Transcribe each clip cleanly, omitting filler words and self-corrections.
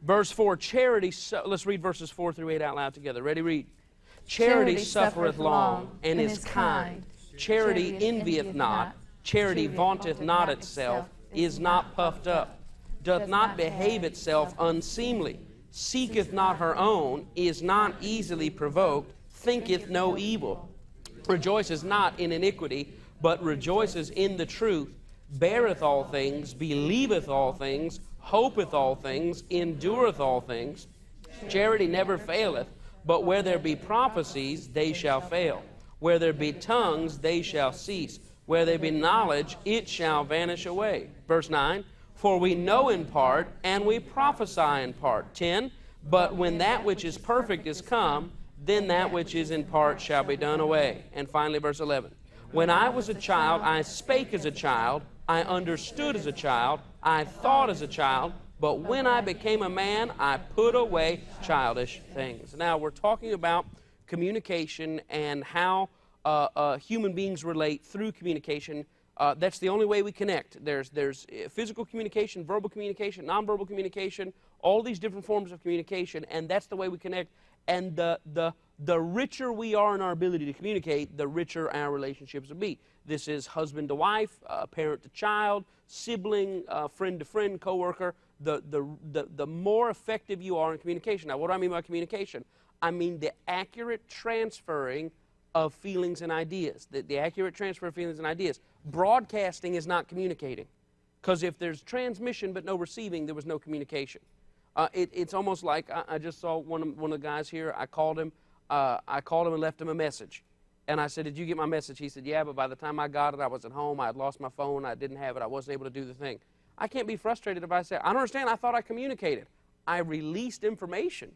Verse 4, charity, let's read verses 4 through 8 out loud together. Ready, read. Charity suffereth long, and is kind. Charity envieth not. Charity vaunteth not itself, is not puffed up, doth not behave itself unseemly, seeketh not her own, is not easily provoked, thinketh no evil, rejoices not in iniquity, but rejoices in the truth, beareth all things, believeth all things, hopeth all things, endureth all things. Charity never faileth, but where there be prophecies, they shall fail. Where there be tongues, they shall cease. Where there be knowledge, it shall vanish away. Verse 9, for we know in part, and we prophesy in part. 10, but when that which is perfect is come, then that which is in part shall be done away. And finally, verse 11, when I was a child, I spake as a child, I understood as a child, I thought as a child, but when I became a man, I put away childish things. Now, we're talking about communication and how human beings relate through communication. That's the only way we connect. There's physical communication, verbal communication, nonverbal communication, all these different forms of communication, and that's the way we connect. And the richer we are in our ability to communicate, the richer our relationships will be. This is husband to wife, parent to child, sibling, friend to friend, coworker. The more effective you are in communication. Now, what do I mean by communication? I mean the accurate transferring of feelings and ideas. The accurate transfer of feelings and ideas. Broadcasting is not communicating, because if there's transmission but no receiving, there was no communication. It's almost like I just saw one of the guys here. I called him and left him a message. And I said, did you get my message? He said, yeah, but by the time I got it, I was at home. I had lost my phone. I didn't have it. I wasn't able to do the thing. I can't be frustrated if I say, I don't understand. I thought I communicated. I released information.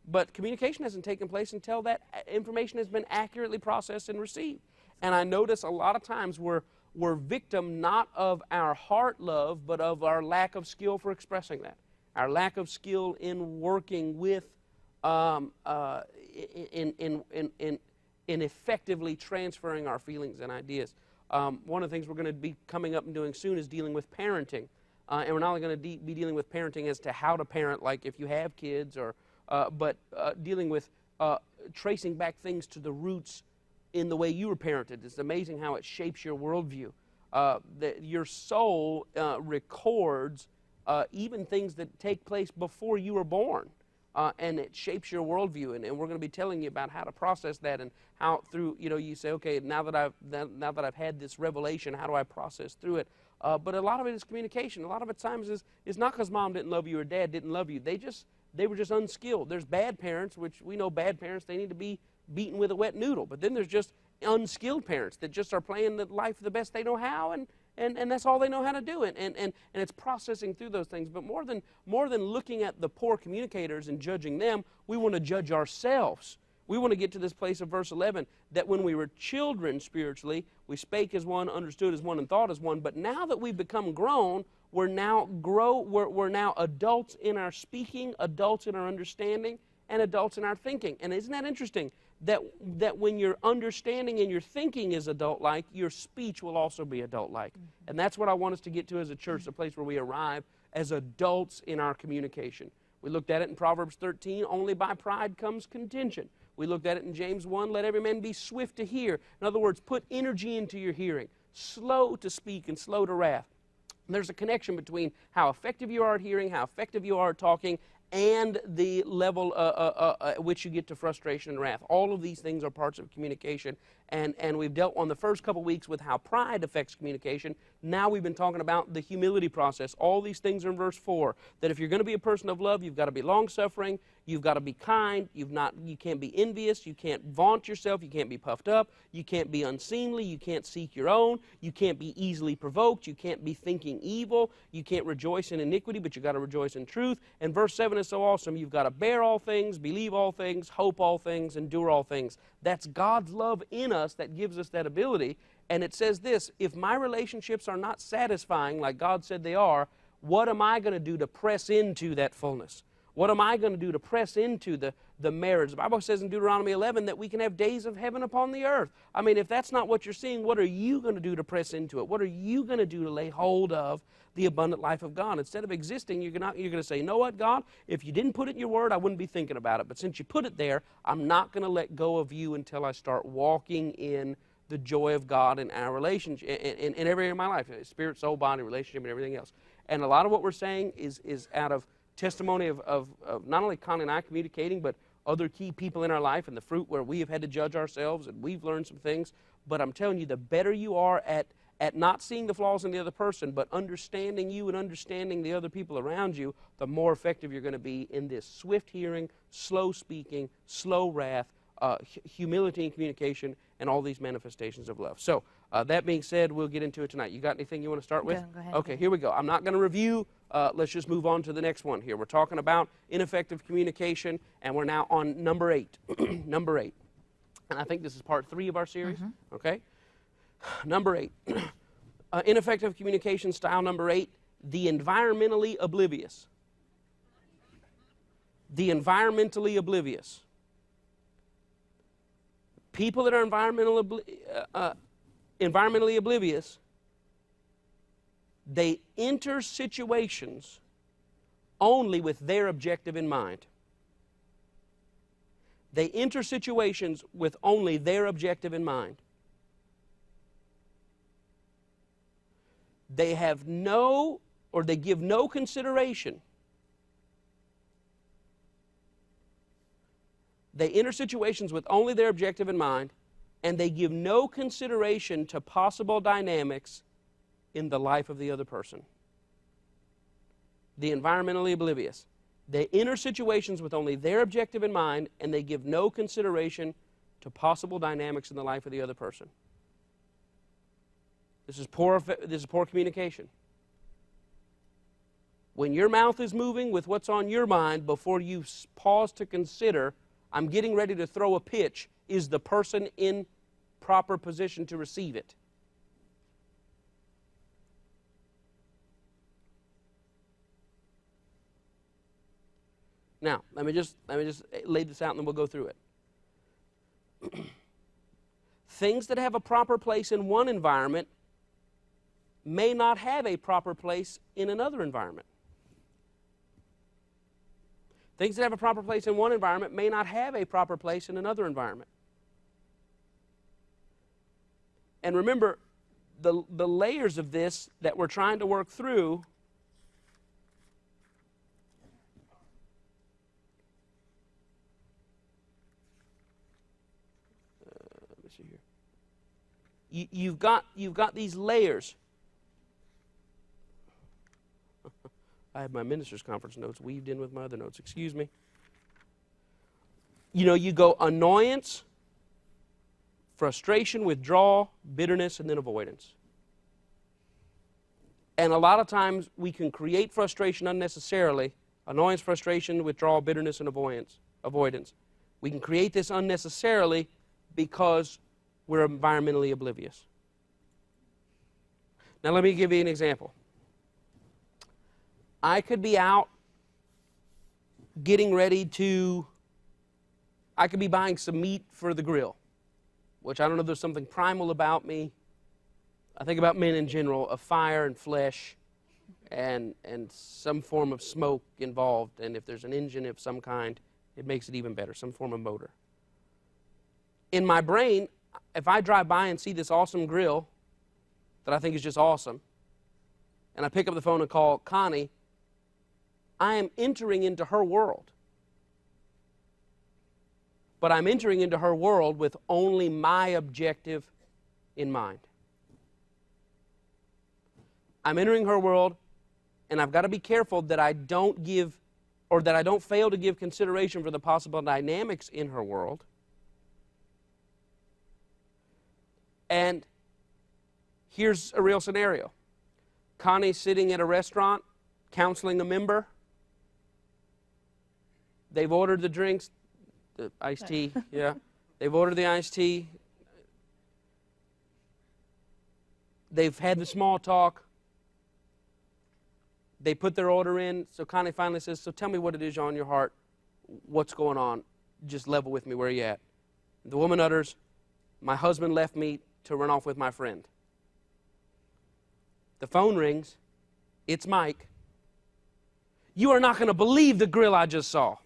But communication hasn't taken place until that information has been accurately processed and received. And I notice a lot of times we're victim not of our heart love, but of our lack of skill for expressing that. Our lack of skill in working with, in effectively transferring our feelings and ideas. One of the things we're going to be coming up and doing soon is dealing with parenting. And we're not only going to be dealing with parenting as to how to parent, like if you have kids, but dealing with tracing back things to the roots in the way you were parented. It's amazing how it shapes your worldview. Your soul records even things that take place before you were born. And it shapes your worldview, and we're going to be telling you about how to process that, and how through, you say, okay, now that I've had this revelation, how do I process through it? But a lot of it is communication. A lot of it times is not because mom didn't love you or dad didn't love you. They were just unskilled. There's bad parents, which we know bad parents, they need to be beaten with a wet noodle. But then there's just unskilled parents that just are playing the life the best they know how, and that's all they know how to do. And it's processing through those things. But more than looking at the poor communicators and judging them, we want to judge ourselves. We want to get to this place of verse 11, that when we were children spiritually, we spake as one, understood as one, and thought as one. But now that we've become grown, we're now adults in our speaking, adults in our understanding, and adults in our thinking. And isn't that interesting? That when your understanding and your thinking is adult-like, your speech will also be adult-like. Mm-hmm. And that's what I want us to get to as a church, a place where we arrive as adults in our communication. We looked at it in Proverbs 13, only by pride comes contention. We looked at it in James 1, let every man be swift to hear. In other words, put energy into your hearing, slow to speak and slow to wrath. And there's a connection between how effective you are at hearing, how effective you are at talking, and the level at which you get to frustration and wrath. All of these things are parts of communication, and we've dealt on the first couple weeks with how pride affects communication. Now we've been talking about the humility process. All these things are in verse 4, that if you're going to be a person of love, you've got to be long-suffering, you've got to be kind, you can't be envious, you can't vaunt yourself, you can't be puffed up, you can't be unseemly, you can't seek your own, you can't be easily provoked, you can't be thinking evil, you can't rejoice in iniquity, but you've got to rejoice in truth. And verse 7 is so awesome. You've got to bear all things, believe all things, hope all things, endure all things. That's God's love in us that gives us that ability. And it says this, if my relationships are not satisfying like God said they are, what am I going to do to press into that fullness? What am I going to do to press into the marriage? The Bible says in Deuteronomy 11 that we can have days of heaven upon the earth. I mean, if that's not what you're seeing, what are you going to do to press into it? What are you going to do to lay hold of the abundant life of God? Instead of existing, you're going to say, you know what, God, if you didn't put it in your word, I wouldn't be thinking about it. But since you put it there, I'm not going to let go of you until I start walking in the joy of God in our relationship, in every area of my life, spirit, soul, body, relationship, and everything else. And a lot of what we're saying is out of testimony of not only Connie and I communicating, but other key people in our life and the fruit where we have had to judge ourselves and we've learned some things. But I'm telling you, the better you are at not seeing the flaws in the other person, but understanding you and understanding the other people around you, the more effective you're going to be in this swift hearing, slow speaking, slow wrath, humility and communication, and all these manifestations of love. So that being said, we'll get into it tonight. You got anything you want to start with? Go ahead. Okay, here we go. I'm not going to review. Let's just move on to the next one here. We're talking about ineffective communication, and we're now on number 8. Number 8. And I think this is part 3 of our series. Okay? Number 8. Ineffective communication style number 8, the environmentally oblivious. The environmentally oblivious. People that are environmentally oblivious, they enter situations only with their objective in mind. They enter situations with only their objective in mind. They have no, or they give no consideration. They enter situations with only their objective in mind, and they give no consideration to possible dynamics in the life of the other person. The environmentally oblivious. They enter situations with only their objective in mind, and they give no consideration to possible dynamics in the life of the other person. This is poor communication. When your mouth is moving with what's on your mind, before you pause to consider, I'm getting ready to throw a pitch, is the person in proper position to receive it? Now, let me just lay this out and then we'll go through it. Things that have a proper place in one environment may not have a proper place in another environment. Things that have a proper place in one environment may not have a proper place in another environment. And remember, the layers of this that we're trying to work through let me see here. You've got these layers. I have my minister's conference notes weaved in with my other notes. Excuse me. You know, you go annoyance, frustration, withdrawal, bitterness, and then avoidance. And a lot of times we can create frustration unnecessarily. Annoyance, frustration, withdrawal, bitterness, and avoidance. We can create this unnecessarily because we're environmentally oblivious. Now let me give you an example. I could be out getting ready to, I could be buying some meat for the grill, which I don't know if there's something primal about me. I think about men in general, of fire and flesh and some form of smoke involved. And if there's an engine of some kind, it makes it even better, some form of motor. In my brain, if I drive by and see this awesome grill that I think is just awesome, and I pick up the phone and call Connie, I am entering into her world. But I'm entering into her world with only my objective in mind. I'm entering her world, and I've got to be careful that I don't give, or that I don't fail to give consideration for the possible dynamics in her world. And here's a real scenario. Connie's sitting at a restaurant, counseling a member. They've ordered the drinks, the iced tea, yeah. They've ordered the iced tea. They've had the small talk. They put their order in, so Connie finally says, so tell me what it is on your heart. What's going on? Just level with me. Where are you at? The woman utters, my husband left me to run off with my friend. The phone rings. It's Mike. You are not going to believe the grill I just saw.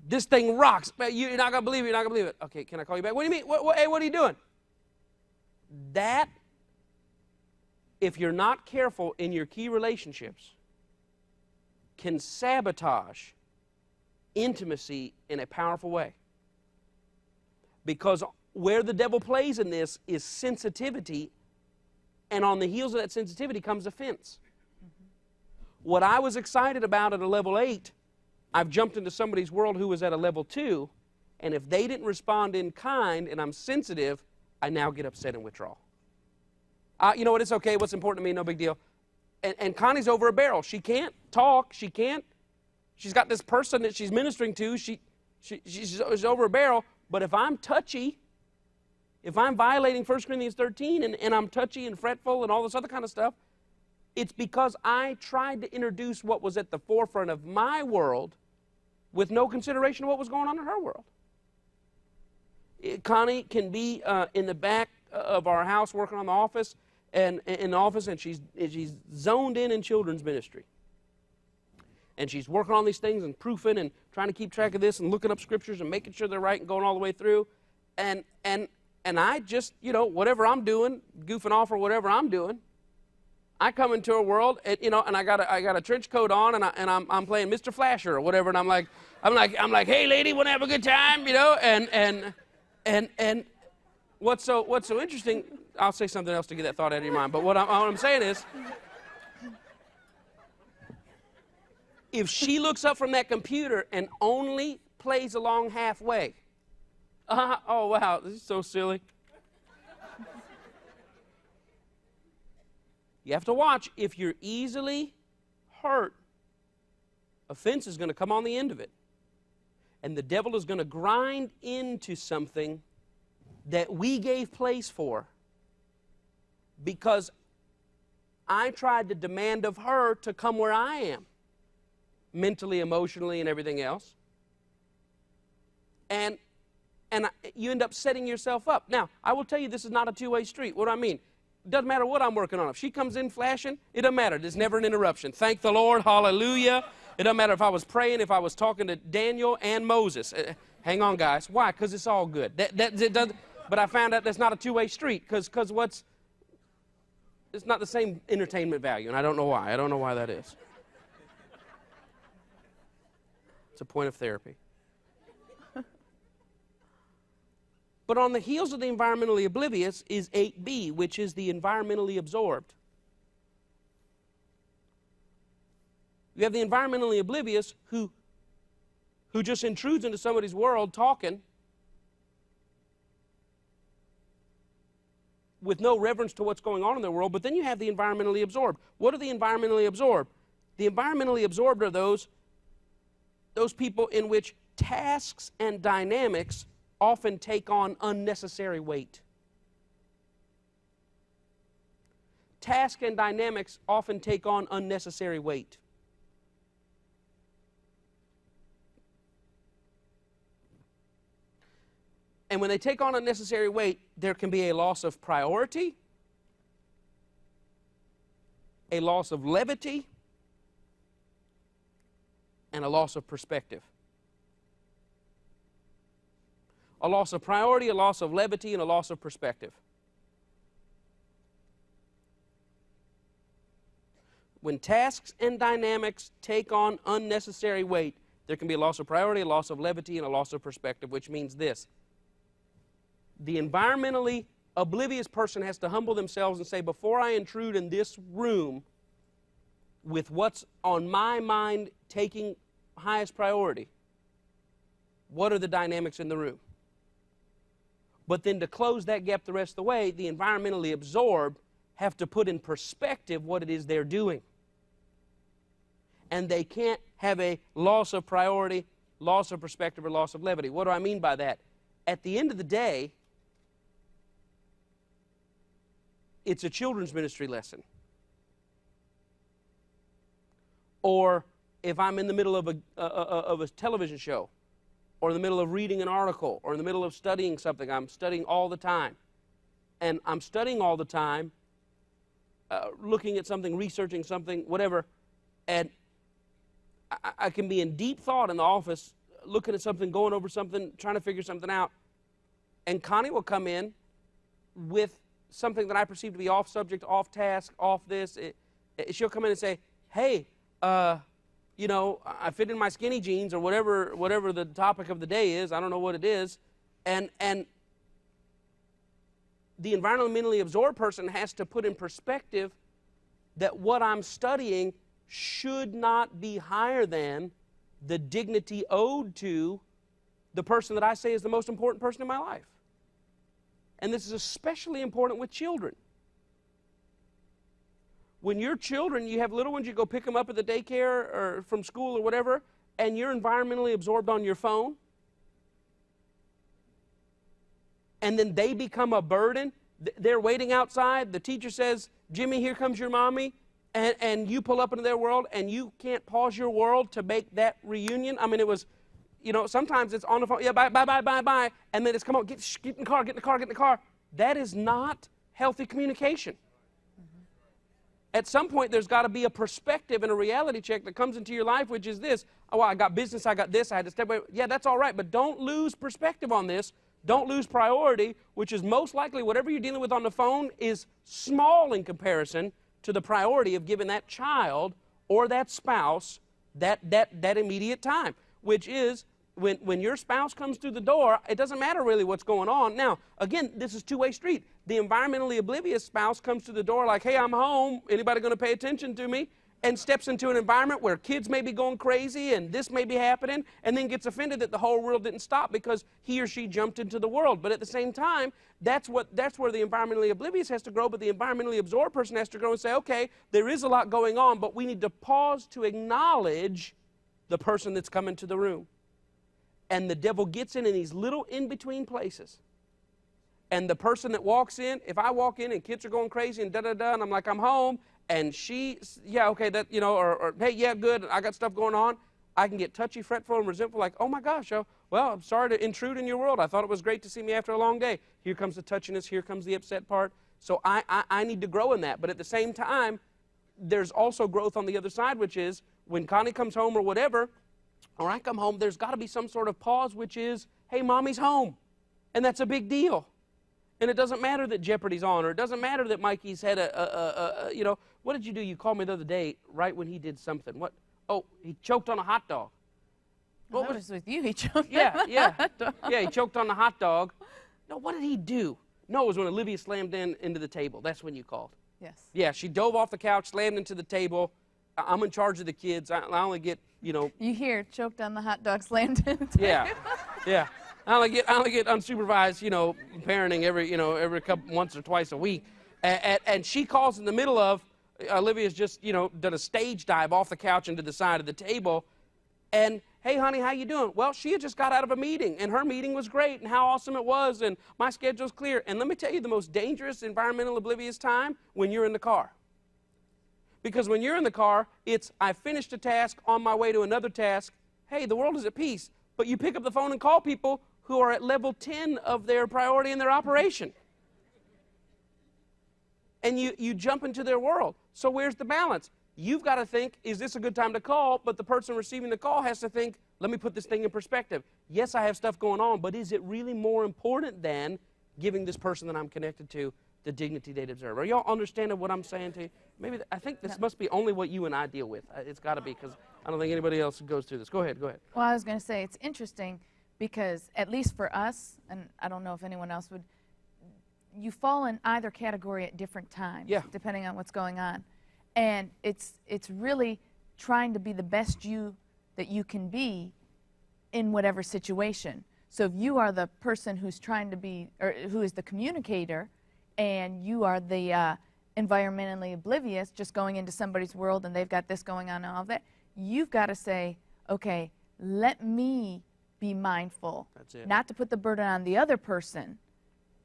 This thing rocks. You're not going to believe it. You're not going to believe it. Okay, can I call you back? What do you mean? Hey, what are you doing? That, if you're not careful in your key relationships, can sabotage intimacy in a powerful way. Because where the devil plays in this is sensitivity, and on the heels of that sensitivity comes offense. What I was excited about at a level 8, I've jumped into somebody's world who was at a level 2, and if they didn't respond in kind and I'm sensitive, I now get upset and withdraw. You know what, it's okay, what's important to me, no big deal. And Connie's over a barrel. She can't talk, she's got this person that she's ministering to, she's over a barrel, but if I'm touchy, if I'm violating 1 Corinthians 13 and I'm touchy and fretful and all this other kind of stuff, it's because I tried to introduce what was at the forefront of my world with no consideration of what was going on in her world. Connie can be in the back of our house working on the office, and in the office, and she's zoned in children's ministry. And she's working on these things and proofing and trying to keep track of this and looking up scriptures and making sure they're right and going all the way through. And I just, you know, whatever I'm doing, goofing off or whatever I'm doing, I come into her world, and, you know, and I got a trench coat on, and I'm playing Mr. Flasher or whatever, and I'm like, hey lady, wanna have a good time, you know, and what's so interesting, I'll say something else to get that thought out of your mind, but what I'm saying is, if she looks up from that computer and only plays along halfway, oh wow, this is so silly. You have to watch. If you're easily hurt, offense is going to come on the end of it. And the devil is going to grind into something that we gave place for because I tried to demand of her to come where I am, mentally, emotionally, and everything else. And you end up setting yourself up. Now, I will tell you this is not a two-way street. What do I mean? It doesn't matter what I'm working on. If she comes in flashing, it doesn't matter. There's never an interruption. Thank the Lord. Hallelujah. It doesn't matter if I was praying, if I was talking to Daniel and Moses. Hang on, guys. Why? Because it's all good. But I found out that's not a two-way street because it's not the same entertainment value, and I don't know why. I don't know why that is. It's a point of therapy. But on the heels of the environmentally oblivious is 8B, which is the environmentally absorbed. You have the environmentally oblivious who just intrudes into somebody's world talking with no reverence to what's going on in their world, but then you have the environmentally absorbed. What are the environmentally absorbed? The environmentally absorbed are those people in which tasks and dynamics often take on unnecessary weight. Task and dynamics often take on unnecessary weight. And when they take on unnecessary weight, there can be a loss of priority, a loss of levity, and a loss of perspective. A loss of priority, a loss of levity, and a loss of perspective. When tasks and dynamics take on unnecessary weight, there can be a loss of priority, a loss of levity, and a loss of perspective, which means this. The environmentally oblivious person has to humble themselves and say, before I intrude in this room with what's on my mind taking highest priority, what are the dynamics in the room? But then to close that gap the rest of the way, the environmentally absorbed have to put in perspective what it is they're doing. And they can't have a loss of priority, loss of perspective, or loss of levity. What do I mean by that? At the end of the day, it's a children's ministry lesson. or if I'm in the middle of a television show, or in the middle of reading an article, or in the middle of studying something. I'm studying all the time. And I'm studying all the time, looking at something, researching something, whatever, and I can be in deep thought in the office, looking at something, going over something, trying to figure something out, and Connie will come in with something that I perceive to be off subject, off task, off this. She'll come in and say, hey, you know, I fit in my skinny jeans, or whatever the topic of the day is. I don't know what it is. And the environmentally absorbed person has to put in perspective that what I'm studying should not be higher than the dignity owed to the person that I say is the most important person in my life. And this is especially important with children. When your children, you have little ones, you go pick them up at the daycare or from school or whatever, and you're environmentally absorbed on your phone, and then they become a burden. They're waiting outside. The teacher says, Jimmy, here comes your mommy. And you pull up into their world, and you can't pause your world to make that reunion. I mean, it was, you know, sometimes it's on the phone, yeah, bye, bye, bye, bye, bye, and then it's, come on, get in the car, get in the car, get in the car. That is not healthy communication. At some point, there's got to be a perspective and a reality check that comes into your life, which is this. Oh, well, I got business, I got this, I had to step away. Yeah, that's all right, but don't lose perspective on this. Don't lose priority, which is most likely whatever you're dealing with on the phone is small in comparison to the priority of giving that child or that spouse that immediate time, which is when your spouse comes through the door, it doesn't matter really what's going on. Now, again, this is two-way street. The environmentally oblivious spouse comes to the door like, hey, I'm home, anybody going to pay attention to me? And steps into an environment where kids may be going crazy and this may be happening, and then gets offended that the whole world didn't stop because he or she jumped into the world. But at the same time, that's where the environmentally oblivious has to grow, but the environmentally absorbed person has to grow and say, okay, there is a lot going on, but we need to pause to acknowledge the person that's come into the room. And the devil gets in these little in-between places. And the person that walks in, if I walk in and kids are going crazy and da-da-da, and I'm like, I'm home, and she, yeah, okay, that, you know, or hey, yeah, good, I got stuff going on, I can get touchy, fretful, and resentful, like, oh my gosh, well, I'm sorry to intrude in your world. I thought it was great to see me after a long day. Here comes the touchiness, here comes the upset part. So I need to grow in that. But at the same time, there's also growth on the other side, which is when Connie comes home or whatever, or I come home, there's got to be some sort of pause, which is, hey, mommy's home. And that's a big deal. And it doesn't matter that Jeopardy's on, or it doesn't matter that Mikey's had you know, what did you do? You called me the other day right when he did something. What? Oh, he choked on a hot dog. What was with you? He choked on a hot dog. Yeah, he choked on the hot dog. No, what did he do? No, it was when Olivia slammed into the table. That's when you called. Yes. Yeah, she dove off the couch, slammed into the table. I'm in charge of the kids. I only get, you know. You hear choked on the hot dog, slammed into the table. Yeah. I only get unsupervised, you know, parenting every couple, once or twice a week. And she calls in the middle of, Olivia's just, you know, done a stage dive off the couch into the side of the table. And, hey, honey, how you doing? Well, she had just got out of a meeting, and her meeting was great, and how awesome it was, and my schedule's clear. And let me tell you the most dangerous environmental oblivious time, when you're in the car. Because when you're in the car, it's, I finished a task, on my way to another task. Hey, the world is at peace. But you pick up the phone and call people who are at level 10 of their priority in their operation. And you jump into their world. So where's the balance? You've got to think, is this a good time to call? But the person receiving the call has to think, let me put this thing in perspective. Yes, I have stuff going on, but is it really more important than giving this person that I'm connected to the dignity they deserve? Are y'all understanding what I'm saying to you? Maybe I think this must be only what you and I deal with. It's got to be, because I don't think anybody else goes through this. Go ahead. Well, I was going to say, it's interesting because, at least for us, and I don't know if anyone else would, you fall in either category at different times, depending on what's going on. And it's really trying to be the best you that you can be in whatever situation. So if you are the person who's trying to be, or who is the communicator, and you are the environmentally oblivious, just going into somebody's world and they've got this going on and all that, you've got to say, okay, let me be mindful. That's it. Not to put the burden on the other person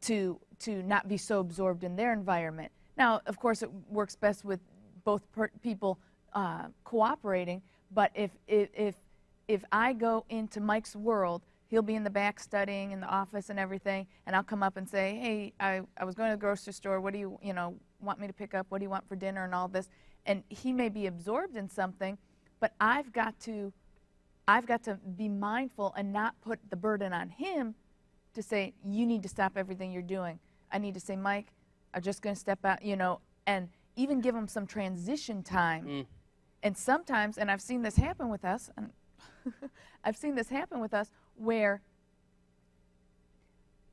to not be so absorbed in their environment. Now, of course, it works best with both people cooperating. But if I go into Mike's world, he'll be in the back studying in the office and everything, and I'll come up and say, hey, I was going to the grocery store. What do you want me to pick up? What do you want for dinner and all this? And he may be absorbed in something, but I've got to be mindful and not put the burden on him to say, you need to stop everything you're doing. I need to say, Mike, I'm just going to step out, and even give him some transition time. And sometimes, and I've seen this happen with us, and I've seen this happen with us, where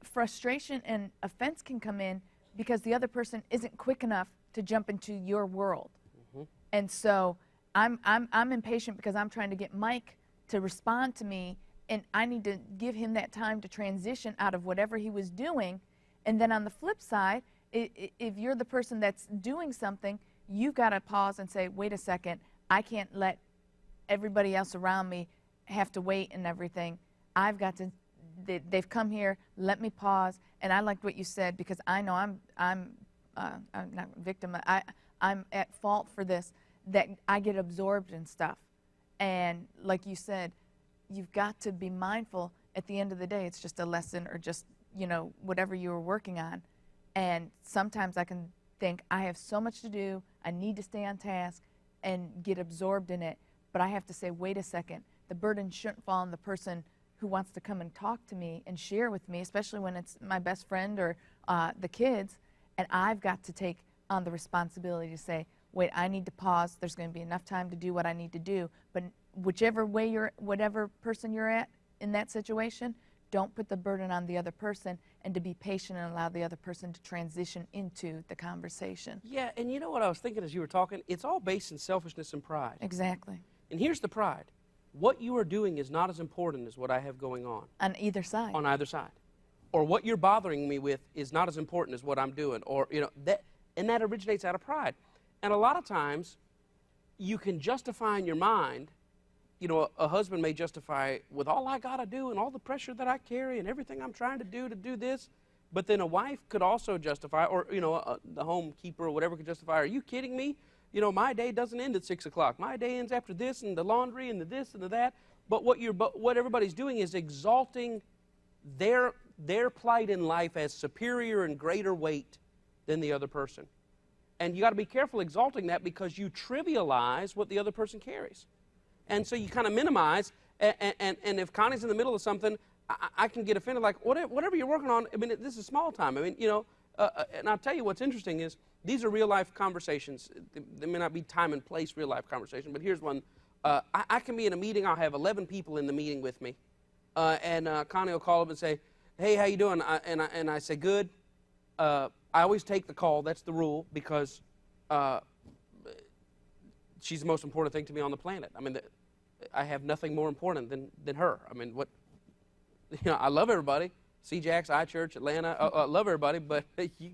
frustration and offense can come in because the other person isn't quick enough to jump into your world. And so I'm impatient because I'm trying to get Mike to respond to me, and I need to give him that time to transition out of whatever he was doing. And then on the flip side, if you're the person that's doing something, you've got to pause and say, wait a second, I can't let everybody else around me have to wait and everything. I've got to, they've come here, let me pause. And I liked what you said, because I know I'm not a victim, I'm at fault for this, that I get absorbed in stuff. And like you said, you've got to be mindful. At the end of the day, it's just a lesson, or just, whatever you were working on. And sometimes I can think, I have so much to do, I need to stay on task, and get absorbed in it. But I have to say, wait a second, the burden shouldn't fall on the person who wants to come and talk to me and share with me, especially when it's my best friend or the kids. And I've got to take on the responsibility to say, wait, I need to pause. There's going to be enough time to do what I need to do. But whichever way whatever person you're at in that situation, don't put the burden on the other person, and to be patient and allow the other person to transition into the conversation. Yeah, and you know what I was thinking as you were talking? It's all based in selfishness and pride. Exactly. And here's the pride. What you are doing is not as important as what I have going on. On either side. On either side. Or what you're bothering me with is not as important as what I'm doing. Or, and that originates out of pride. And a lot of times, you can justify in your mind, a husband may justify with all I got to do and all the pressure that I carry and everything I'm trying to do this. But then a wife could also justify, or, the home keeper or whatever could justify, are you kidding me? My day doesn't end at 6 o'clock. My day ends after this and the laundry and the this and the that. But what everybody's doing is exalting their plight in life as superior and greater weight than the other person. And you got to be careful exalting that, because you trivialize what the other person carries. And so you kind of minimize, and if Connie's in the middle of something, I can get offended, like, whatever you're working on, this is small time. And I'll tell you what's interesting is, these are real-life conversations. They may not be time and place real-life conversation, but here's one. I can be in a meeting. I'll have 11 people in the meeting with me. And Connie will call up and say, hey, how you doing? And I say, good. I always take the call. That's the rule, because she's the most important thing to me on the planet. I have nothing more important than her. I love everybody. C-Jax, I-Church, Atlanta. I love everybody, but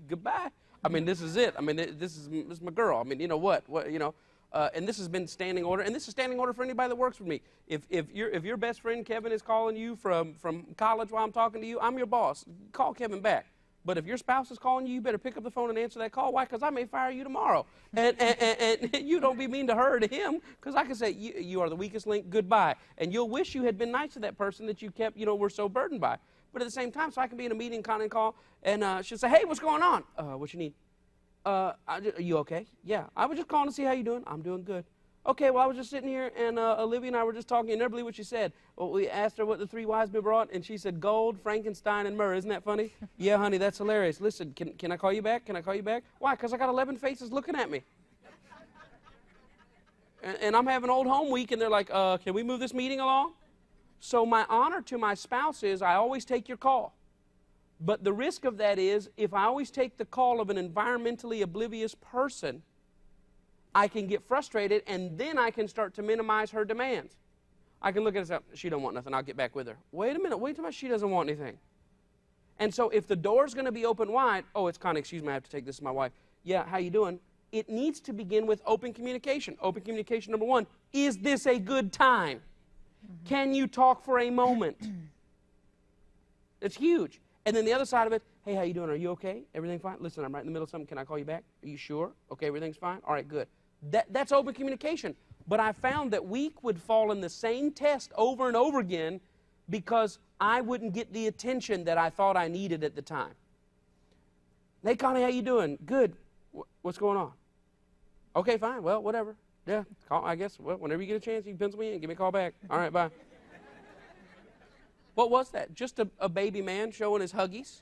goodbye. This is it. This is my girl. And this has been standing order, and this is standing order for anybody that works with me. If your best friend Kevin is calling you from college while I'm talking to you, I'm your boss. Call Kevin back. But if your spouse is calling you, you better pick up the phone and answer that call. Why? Because I may fire you tomorrow. And you don't be mean to her or to him, because I can say, you are the weakest link, goodbye. And you'll wish you had been nice to that person that you kept, were so burdened by. But at the same time, so I can be in a meeting, Connie call, and she'll say, hey, what's going on? What you need? Are you okay? Yeah, I was just calling to see how you're doing. I'm doing good. Okay, well, I was just sitting here, and Olivia and I were just talking. You never believe what she said. Well, we asked her what the 3 wise men brought, and she said gold, Frankenstein, and myrrh. Isn't that funny? Yeah, honey, that's hilarious. Listen, can I call you back? Can I call you back? Why? Because I got 11 faces looking at me. And I'm having old home week, and they're like, can we move this meeting along? So my honor to my spouse is I always take your call. But the risk of that is, if I always take the call of an environmentally oblivious person, I can get frustrated, and then I can start to minimize her demands. I can look at her and say, she don't want nothing, I'll get back with her. Wait a minute, wait till she doesn't want anything. And so if the door's going to be open wide, oh, it's Connie, excuse me, I have to take this to my wife. Yeah, how you doing? It needs to begin with open communication. Open communication, number 1, is this a good time? Mm-hmm. Can you talk for a moment? It's huge. And then the other side of it, hey, how you doing? Are you okay? Everything fine? Listen, I'm right in the middle of something. Can I call you back? Are you sure? Okay, everything's fine? All right, good. That's open communication. But I found that we would fall in the same test over and over again because I wouldn't get the attention that I thought I needed at the time. Hey, Connie, how you doing? Good. What's going on? Okay, fine. Well, whatever. Yeah, I guess. Well, whenever you get a chance, you can pencil me in. Give me a call back. All right, bye. What was that? Just a baby man showing his huggies?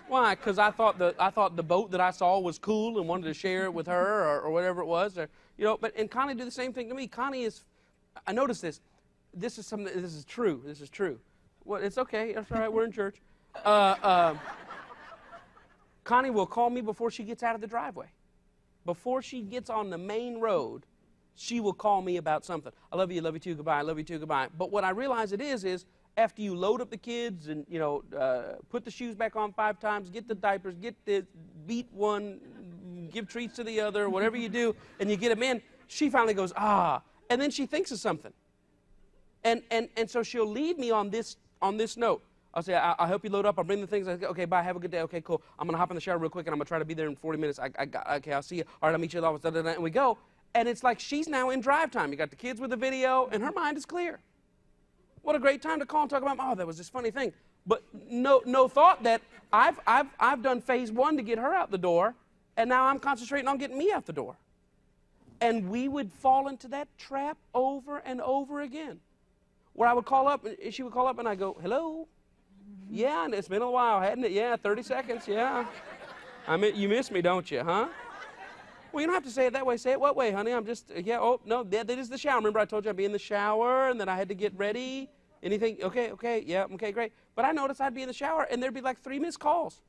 Why? Because I thought the boat that I saw was cool and wanted to share it with her or whatever it was. Or, and Connie did the same thing to me. Connie is, I noticed this. This is something. This is true. This is true. Well, it's okay. That's all right. We're in church. Connie will call me before she gets out of the driveway. Before she gets on the main road, she will call me about something. I love you too, goodbye, I love you too, goodbye. But what I realize it is after you load up the kids and, put the shoes back on 5 times, get the diapers, beat one, give treats to the other, whatever you do, and you get them in, she finally goes, ah, and then she thinks of something. And so she'll leave me on this note. I'll say, I hope you load up. I'll bring the things. Okay, bye. Have a good day. Okay, cool. I'm going to hop in the shower real quick, and I'm going to try to be there in 40 minutes. Okay, I'll see you. All right, I'll meet you at the office. And we go. And it's like she's now in drive time. You got the kids with the video, and her mind is clear. What a great time to call and talk about, oh, that was this funny thing. But no thought that I've done phase 1 to get her out the door, and now I'm concentrating on getting me out the door. And we would fall into that trap over and over again, where I would call up, and she would call up, and I go, hello? Yeah, and it's been a while, hadn't it? Yeah, 30 seconds, yeah. I mean, you miss me, don't you, huh? Well, you don't have to say it that way. Say it what way, honey? I'm just, yeah, oh, no, that is the shower. Remember I told you I'd be in the shower, and then I had to get ready? Anything? Okay, yeah, okay, great. But I noticed I'd be in the shower, and there'd be like 3 missed calls.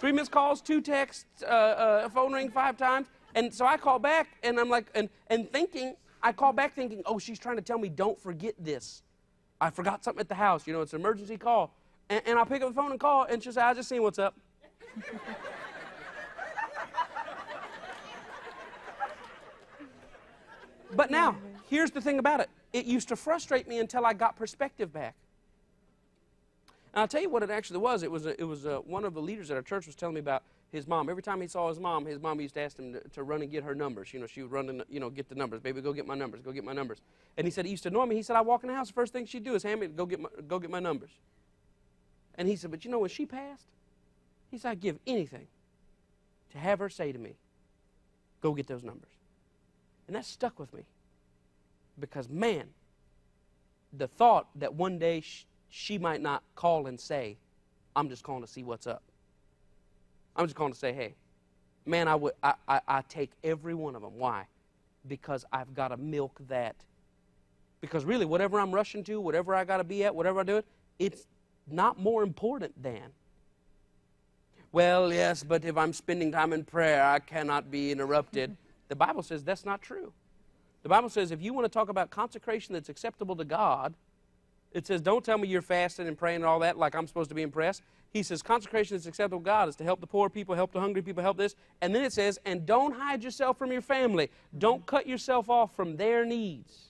3 missed calls, 2 texts, phone ring 5 times. And so I call back, and I'm like, and thinking, I call back thinking, oh, she's trying to tell me, don't forget this. I forgot something at the house. It's an emergency call. And I'll pick up the phone and call, and she'll say, I just seen what's up. But now, here's the thing about it. It used to frustrate me until I got perspective back. And I'll tell you what it actually was. It was one of the leaders at our church was telling me about his mom. Every time he saw his mom used to ask him to run and get her numbers. She would run and, get the numbers. Baby, go get my numbers. Go get my numbers. And he said it used to annoy me. He said, I walk in the house, the first thing she'd do is hand me, go get my numbers. And he said, but when she passed, he said, I'd give anything to have her say to me, go get those numbers. And that stuck with me. Because, man, the thought that one day she might not call and say, I'm just calling to see what's up. I'm just calling to say, hey, man, I take every one of them. Why? Because I've got to milk that. Because really, whatever I'm rushing to, whatever I got to be at, whatever I do, it's not more important than. Well, yes, but if I'm spending time in prayer, I cannot be interrupted. The Bible says that's not true. The Bible says if you want to talk about consecration that's acceptable to God, it says don't tell me you're fasting and praying and all that like I'm supposed to be impressed. He says consecration that's acceptable to God is to help the poor people, help the hungry people, help this. And then it says, and don't hide yourself from your family. Don't cut yourself off from their needs.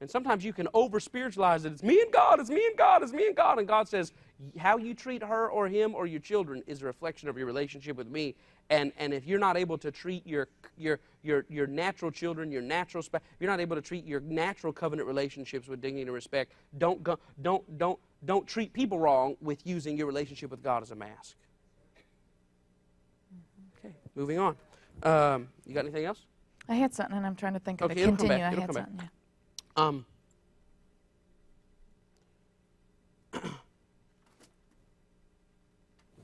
And sometimes you can over-spiritualize it. It's me and God, it's me and God, it's me and God. And God says, how you treat her or him or your children is a reflection of your relationship with me. And if you're not able to treat your natural children, your natural spouse, if you're not able to treat your natural covenant relationships with dignity and respect, don't treat people wrong with using your relationship with God as a mask. Okay, moving on. You got anything else? I had something, and I'm trying to think of it. Continue. I had something, yeah.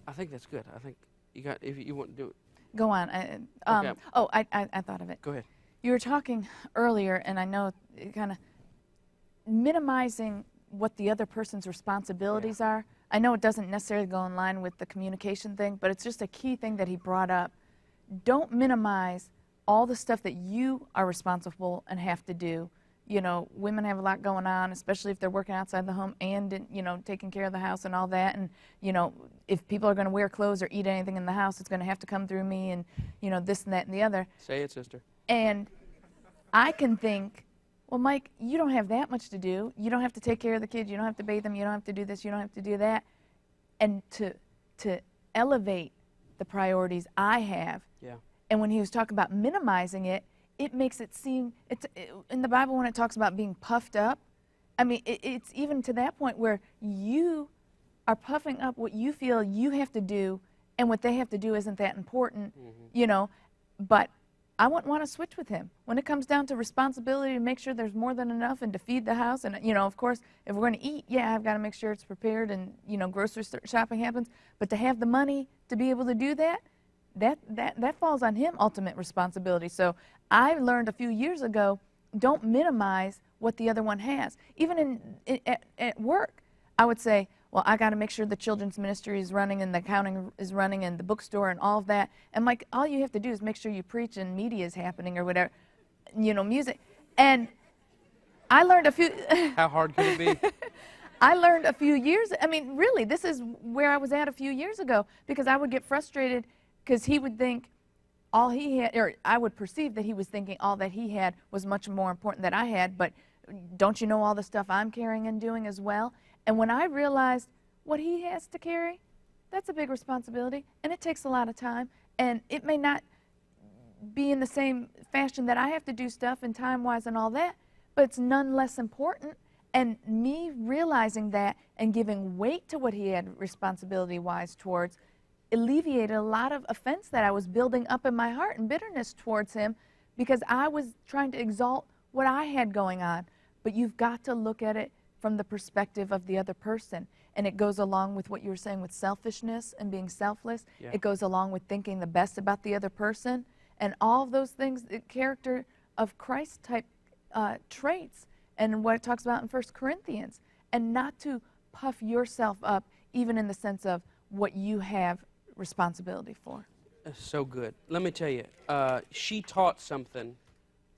I think that's good. I think you got, if you want to do it. Go on. Okay. Oh, I thought of it. Go ahead. You were talking earlier, and I know kind of minimizing what the other person's responsibilities are. I know it doesn't necessarily go in line with the communication thing, but it's just a key thing that he brought up. Don't minimize all the stuff that you are responsible and have to do. Women have a lot going on, especially if they're working outside the home and, taking care of the house and all that. And, if people are going to wear clothes or eat anything in the house, it's going to have to come through me and, this and that and the other. Say it, sister. And I can think, well, Mike, you don't have that much to do. You don't have to take care of the kids. You don't have to bathe them. You don't have to do this. You don't have to do that. And to elevate the priorities I have And when he was talking about minimizing it, it makes it seem, in the Bible when it talks about being puffed up, I mean, it's even to that point where you are puffing up what you feel you have to do, and what they have to do isn't that important, you know. But I wouldn't want to switch with him. When it comes down to responsibility to make sure there's more than enough and to feed the house, and, you know, of course, if we're going to eat, yeah, I've got to make sure it's prepared and, you know, grocery shopping happens. But to have the money to be able to do that, that falls on him, ultimate responsibility. So I learned a few years ago, don't minimize what the other one has. Even at work, I would say, well, I got to make sure the children's ministry is running and the accounting is running and the bookstore and all of that. And like, all you have to do is make sure you preach and media is happening or whatever, you know, music. And I learned a few. How hard could it be? I learned a few years. I mean, really, this is where I was at a few years ago, because I would get frustrated because he would think all he had, or I would perceive that he was thinking all that he had was much more important than I had. But don't you know all the stuff I'm carrying and doing as well? And when I realized what he has to carry, that's a big responsibility, and it takes a lot of time, and it may not be in the same fashion that I have to do stuff and time-wise and all that, but it's none less important. And me realizing that and giving weight to what he had responsibility-wise towards alleviated a lot of offense that I was building up in my heart and bitterness towards him, because I was trying to exalt what I had going on. But you've got to look at it from the perspective of the other person. And it goes along with what you were saying with selfishness and being selfless. Yeah. It goes along with thinking the best about the other person. And all of those things, the character of Christ-type traits, and what it talks about in 1 Corinthians. And not to puff yourself up, even in the sense of what you have responsibility for. So good. Let me tell you, she taught something,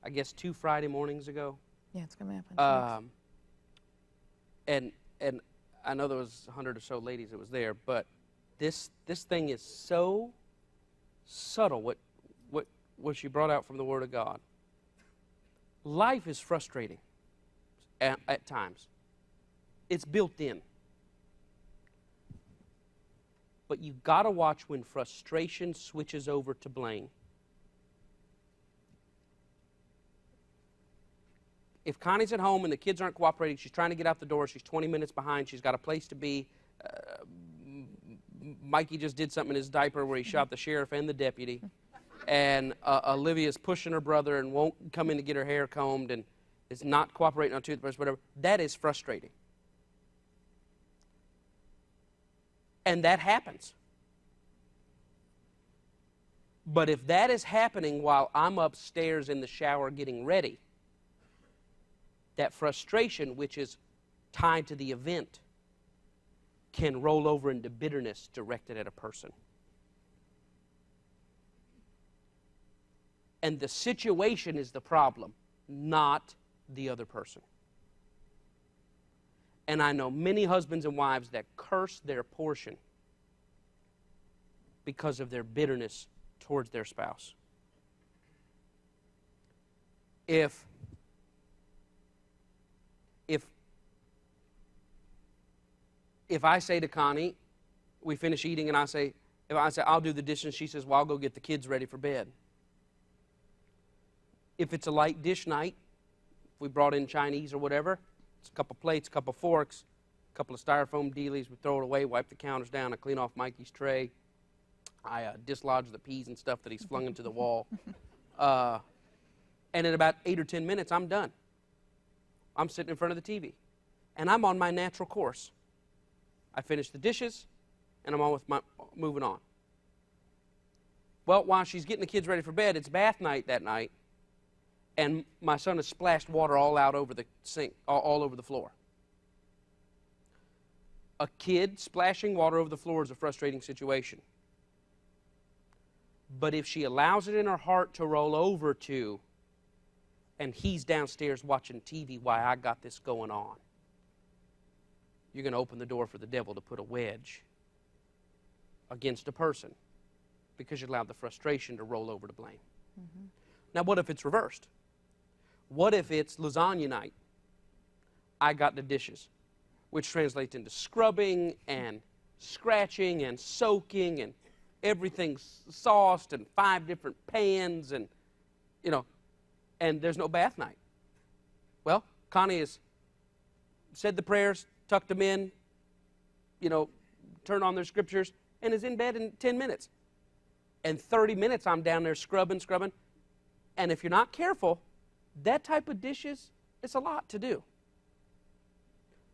I guess 2 Friday mornings ago. Yeah, it's going to happen. And I know there was 100 or so ladies that was there, but this thing is so subtle, what she brought out from the Word of God. Life is frustrating at times. It's built in. But you've got to watch when frustration switches over to blame. If Connie's at home and the kids aren't cooperating, she's trying to get out the door, she's 20 minutes behind, she's got a place to be. Mikey just did something in his diaper where he shot the sheriff and the deputy. And Olivia's pushing her brother and won't come in to get her hair combed and is not cooperating on toothbrush, whatever. That is frustrating. And that happens. But if that is happening while I'm upstairs in the shower getting ready, that frustration, which is tied to the event, can roll over into bitterness directed at a person. And the situation is the problem, not the other person. And I know many husbands and wives that curse their portion because of their bitterness towards their spouse. If I say to Connie, we finish eating, and if I say, I'll do the dishes, she says, well, I'll go get the kids ready for bed. If it's a light dish night, if we brought in Chinese or whatever, it's a couple plates, a couple forks, a couple of styrofoam dealies, we throw it away, wipe the counters down, I clean off Mikey's tray, I dislodge the peas and stuff that he's flung into the wall. And in about 8 or 10 minutes, I'm done. I'm sitting in front of the TV. And I'm on my natural course. I finish the dishes, and I'm on with moving on. Well, while she's getting the kids ready for bed, it's bath night that night, and my son has splashed water all out over the sink, all over the floor. A kid splashing water over the floor is a frustrating situation. But if she allows it in her heart to roll over to, and he's downstairs watching TV while I got this going on, you're going to open the door for the devil to put a wedge against a person because you allowed the frustration to roll over to blame. Mm-hmm. Now, what if it's reversed? What if it's lasagna night? I got the dishes, which translates into scrubbing and scratching and soaking, and everything's sauced and 5 different pans and, you know, and there's no bath night. Well, Connie has said the prayers, tucked them in, you know, turned on their scriptures, and is in bed in 10 minutes. And 30 minutes I'm down there scrubbing. And if you're not careful, that type of dishes, it's a lot to do.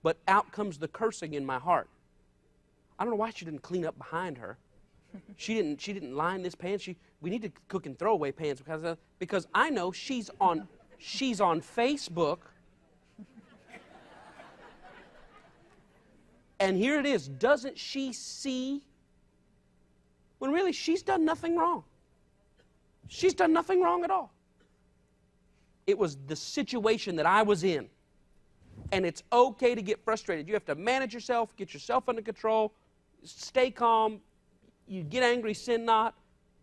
But out comes the cursing in my heart. I don't know why she didn't clean up behind her. She didn't line this pan. We need to cook in throwaway pans because I know she's on Facebook. And here it is. Doesn't she see? When really she's done nothing wrong. She's done nothing wrong at all. It was the situation that I was in. And it's okay to get frustrated. You have to manage yourself, get yourself under control, stay calm. You get angry, sin not.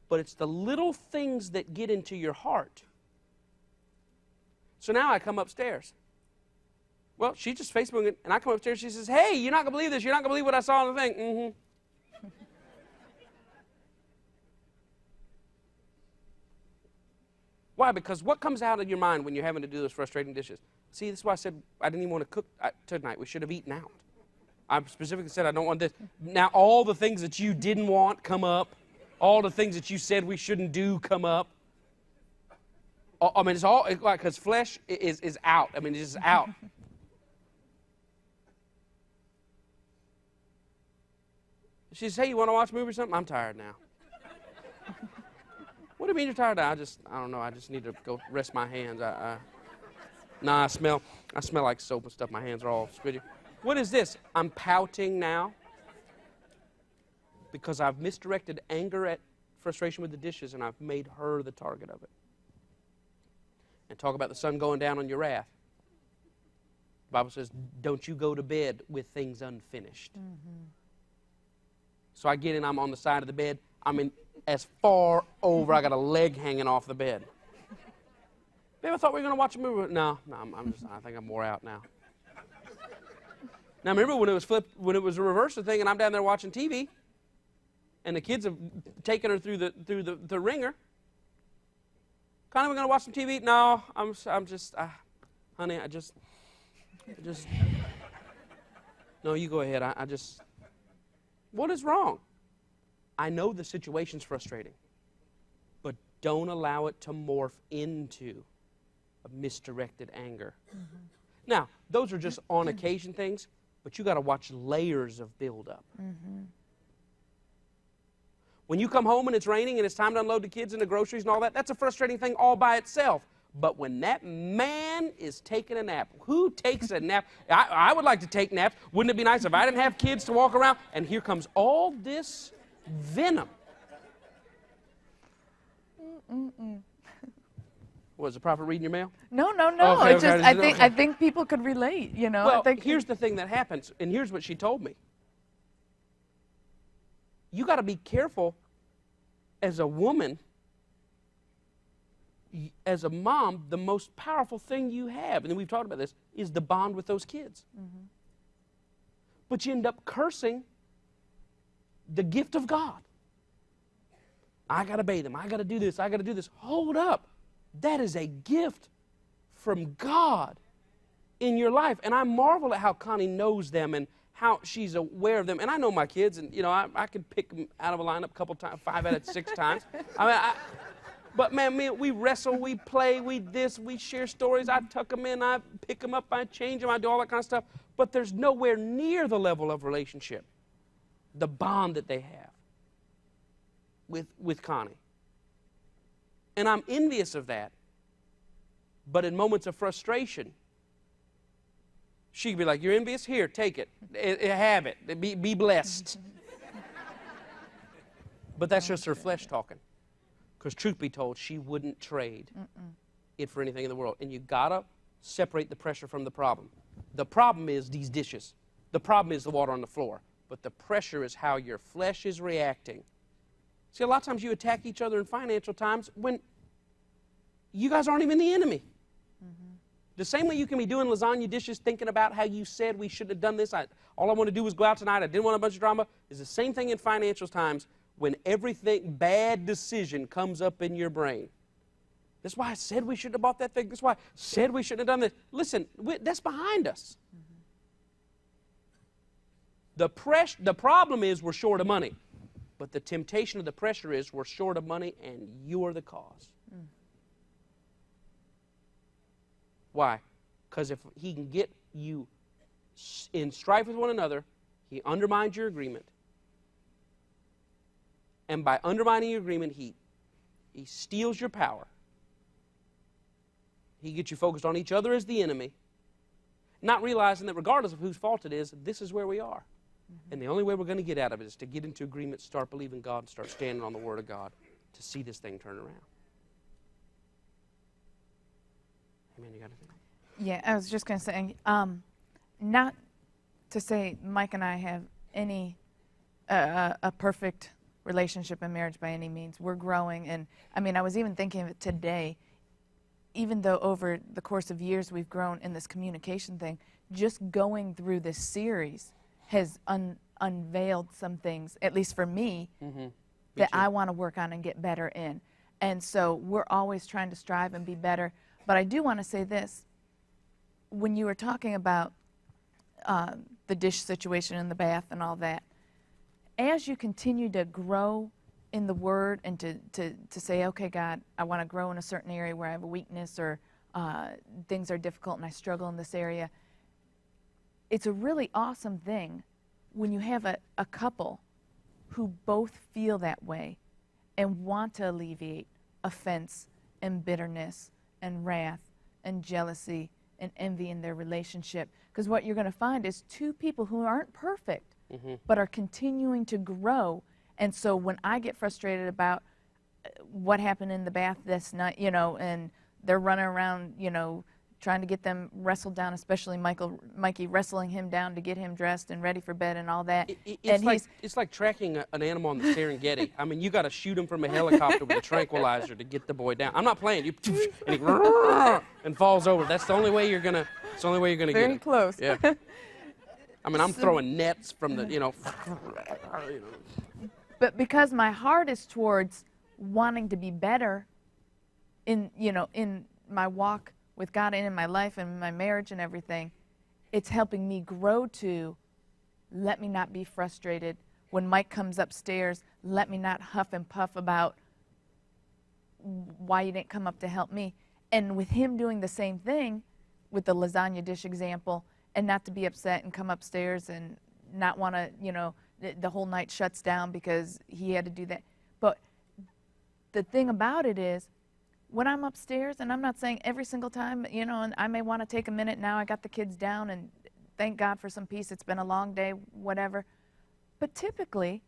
But it's the little things that get into your heart. So now I come upstairs. Well, she's just Facebooking, and I come upstairs, she says, hey, you're not going to believe this. You're not going to believe what I saw on the thing. Mm-hmm. Why? Because what comes out of your mind when you're having to do those frustrating dishes? See, this is why I said I didn't even want to cook tonight. We should have eaten out. I specifically said I don't want this. Now all the things that you didn't want come up. All the things that you said we shouldn't do come up. I mean, it's all like because flesh is out. I mean, it's just out. She says, hey, you want to watch a movie or something? I'm tired now. What do you mean you're tired now? I don't know. I just need to go rest my hands. Nah, I smell like soap and stuff. My hands are all squidgy. What is this? I'm pouting now because I've misdirected anger at frustration with the dishes, and I've made her the target of it. And talk about the sun going down on your wrath. The Bible says, don't you go to bed with things unfinished. Mm-hmm. So I get in, I'm on the side of the bed. I'm in as far over, I got a leg hanging off the bed. Babe, I thought we were going to watch a movie. No, I think I'm wore out now. Now remember when it was a reverse thing, and I'm down there watching TV, and the kids have taken her through the ringer. Connie, we're going to watch some TV? No, I'm just, honey, I just, no, you go ahead. What is wrong? I know the situation's frustrating, but don't allow it to morph into a misdirected anger. Mm-hmm. Now, those are just on occasion things, but you got to watch layers of buildup. Mm-hmm. When you come home and it's raining and it's time to unload the kids and the groceries and all that, that's a frustrating thing all by itself. But when that man is taking a nap, who takes a nap? I would like to take naps. Wouldn't it be nice if I didn't have kids to walk around? And here comes all this venom. Was the prophet reading your mail? No. Okay, I think people could relate, you know. Well, here's the thing that happens, and here's what she told me. You got to be careful as a woman, as a mom, the most powerful thing you have, and we've talked about this, is the bond with those kids. Mm-hmm. But you end up cursing the gift of God. I got to bathe them. I got to do this. I got to do this. Hold up. That is a gift from God in your life. And I marvel at how Connie knows them and how she's aware of them. And I know my kids, and, you know, I could pick them out of a lineup a couple times, 5 out of 6 times. But, man, we wrestle, we play, we share stories. I tuck them in, I pick them up, I change them, I do all that kind of stuff. But there's nowhere near the level of relationship, the bond that they have with Connie. And I'm envious of that. But in moments of frustration, she could be like, you're envious? Here, take it. Have it. Be blessed. But that's just her flesh talking. Because truth be told, she wouldn't trade it for anything in the world. And you got to separate the pressure from the problem. The problem is these dishes. The problem is the water on the floor. But the pressure is how your flesh is reacting. See, a lot of times you attack each other in financial times when you guys aren't even the enemy. Mm-hmm. The same way you can be doing lasagna dishes thinking about how you said we shouldn't have done this. All I want to do was go out tonight. I didn't want a bunch of drama. Is the same thing in financial times when everything, bad decision comes up in your brain. That's why I said we shouldn't have bought that thing. That's why I said we shouldn't have done this. Listen, that's behind us. The problem is we're short of money. But the temptation of the pressure is we're short of money and you're the cause. Why? Because if he can get you in strife with one another, he undermines your agreement. And by undermining your agreement, he steals your power. He gets you focused on each other as the enemy, not realizing that regardless of whose fault it is, this is where we are. And the only way we're going to get out of it is to get into agreement, start believing God, and start standing on the Word of God to see this thing turn around. Amen. You got anything? Yeah, I was just going to say, not to say Mike and I have any a perfect relationship and marriage by any means. We're growing, and I mean, I was even thinking of it today. Even though over the course of years we've grown in this communication thing, just going through this series has unveiled some things, at least for me, that I want to work on and get better in. And so we're always trying to strive and be better. But I do want to say this. When you were talking about the dish situation in the bath and all that, as you continue to grow in the Word and to say, okay, God, I want to grow in a certain area where I have a weakness or things are difficult and I struggle in this area, it's a really awesome thing when you have a couple who both feel that way and want to alleviate offense and bitterness and wrath and jealousy and envy in their relationship. Because what you're going to find is two people who aren't perfect but are continuing to grow. And so when I get frustrated about what happened in the bath this night, you know, and they're running around, you know, trying to get them wrestled down, especially Mikey wrestling him down to get him dressed and ready for bed and all that. It's like tracking an animal on the Serengeti. I mean, you got to shoot him from a helicopter with a tranquilizer to get the boy down. I'm not playing. You and he and falls over. That's the only way you're gonna. It's the only way you're gonna get him. Very close. Yeah. I mean, I'm throwing nets from the, you know. But because my heart is towards wanting to be better in, you know, in my walk with God and in my life and my marriage and everything, it's helping me grow to let me not be frustrated. When Mike comes upstairs, let me not huff and puff about why you didn't come up to help me. And with him doing the same thing with the lasagna dish example, and not to be upset and come upstairs and not want to, you know, the whole night shuts down because he had to do that. But the thing about it is, when I'm upstairs, and I'm not saying every single time, you know, and I may want to take a minute now, I got the kids down, and thank God for some peace, it's been a long day, whatever. But typically,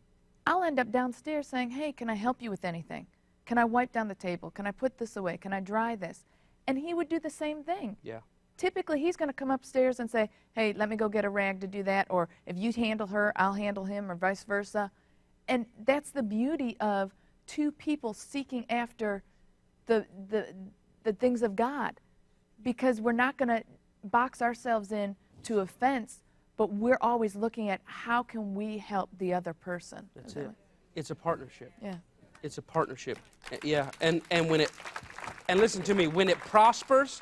I'll end up downstairs saying, hey, can I help you with anything? Can I wipe down the table? Can I put this away? Can I dry this? And he would do the same thing. Yeah. Typically, he's going to come upstairs and say, hey, let me go get a rag to do that, or if you handle her, I'll handle him, or vice versa. And that's the beauty of two people seeking after the things of God, because we're not going to box ourselves in to offense, but we're always looking at how can we help the other person. That's it. It's a partnership. Yeah. It's a partnership. Yeah. And when it, and listen to me, when it prospers,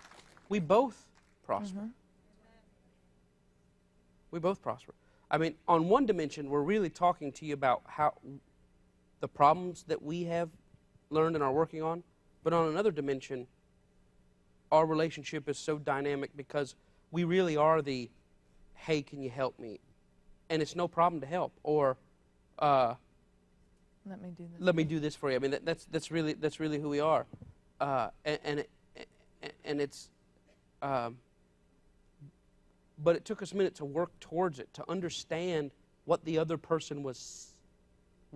we both prosper. We both prosper. I mean, on one dimension, we're really talking to you about how the problems that we have learned and are working on, but on another dimension, our relationship is so dynamic because we really are the, hey, can you help me? And it's no problem to help, or let me do this. Let me do this for you. I mean, that's really who we are, and it's. But it took us a minute to work towards it, to understand what the other person was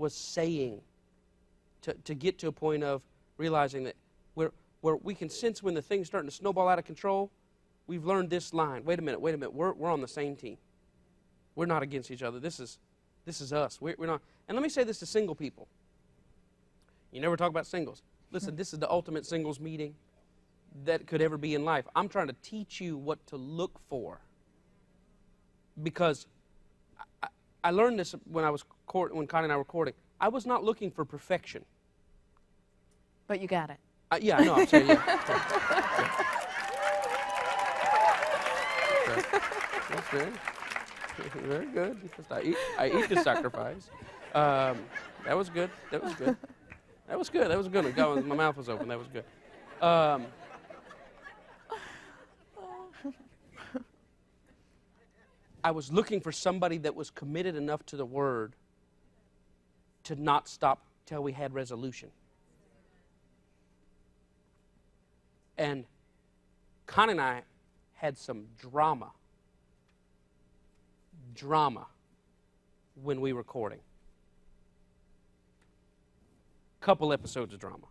saying, to get to a point of realizing that where we can sense when the thing's starting to snowball out of control. We've learned this line. Wait a minute. We're on the same team. We're not against each other. This is us. We're not. And let me say this to single people. You never talk about singles. Listen, this is the ultimate singles meeting that could ever be in life. I'm trying to teach you what to look for, because I learned this when Connie and I were courting. I was not looking for perfection. But you got it. Yeah, I know. I'm saying, yeah. That's good. Very good. I eat the sacrifice. That was good. That was good. That was good. That was good. My mouth was open. That was good. I was looking for somebody that was committed enough to the Word to not stop till we had resolution. And Connie and I had some drama when we were courting. Couple episodes of drama.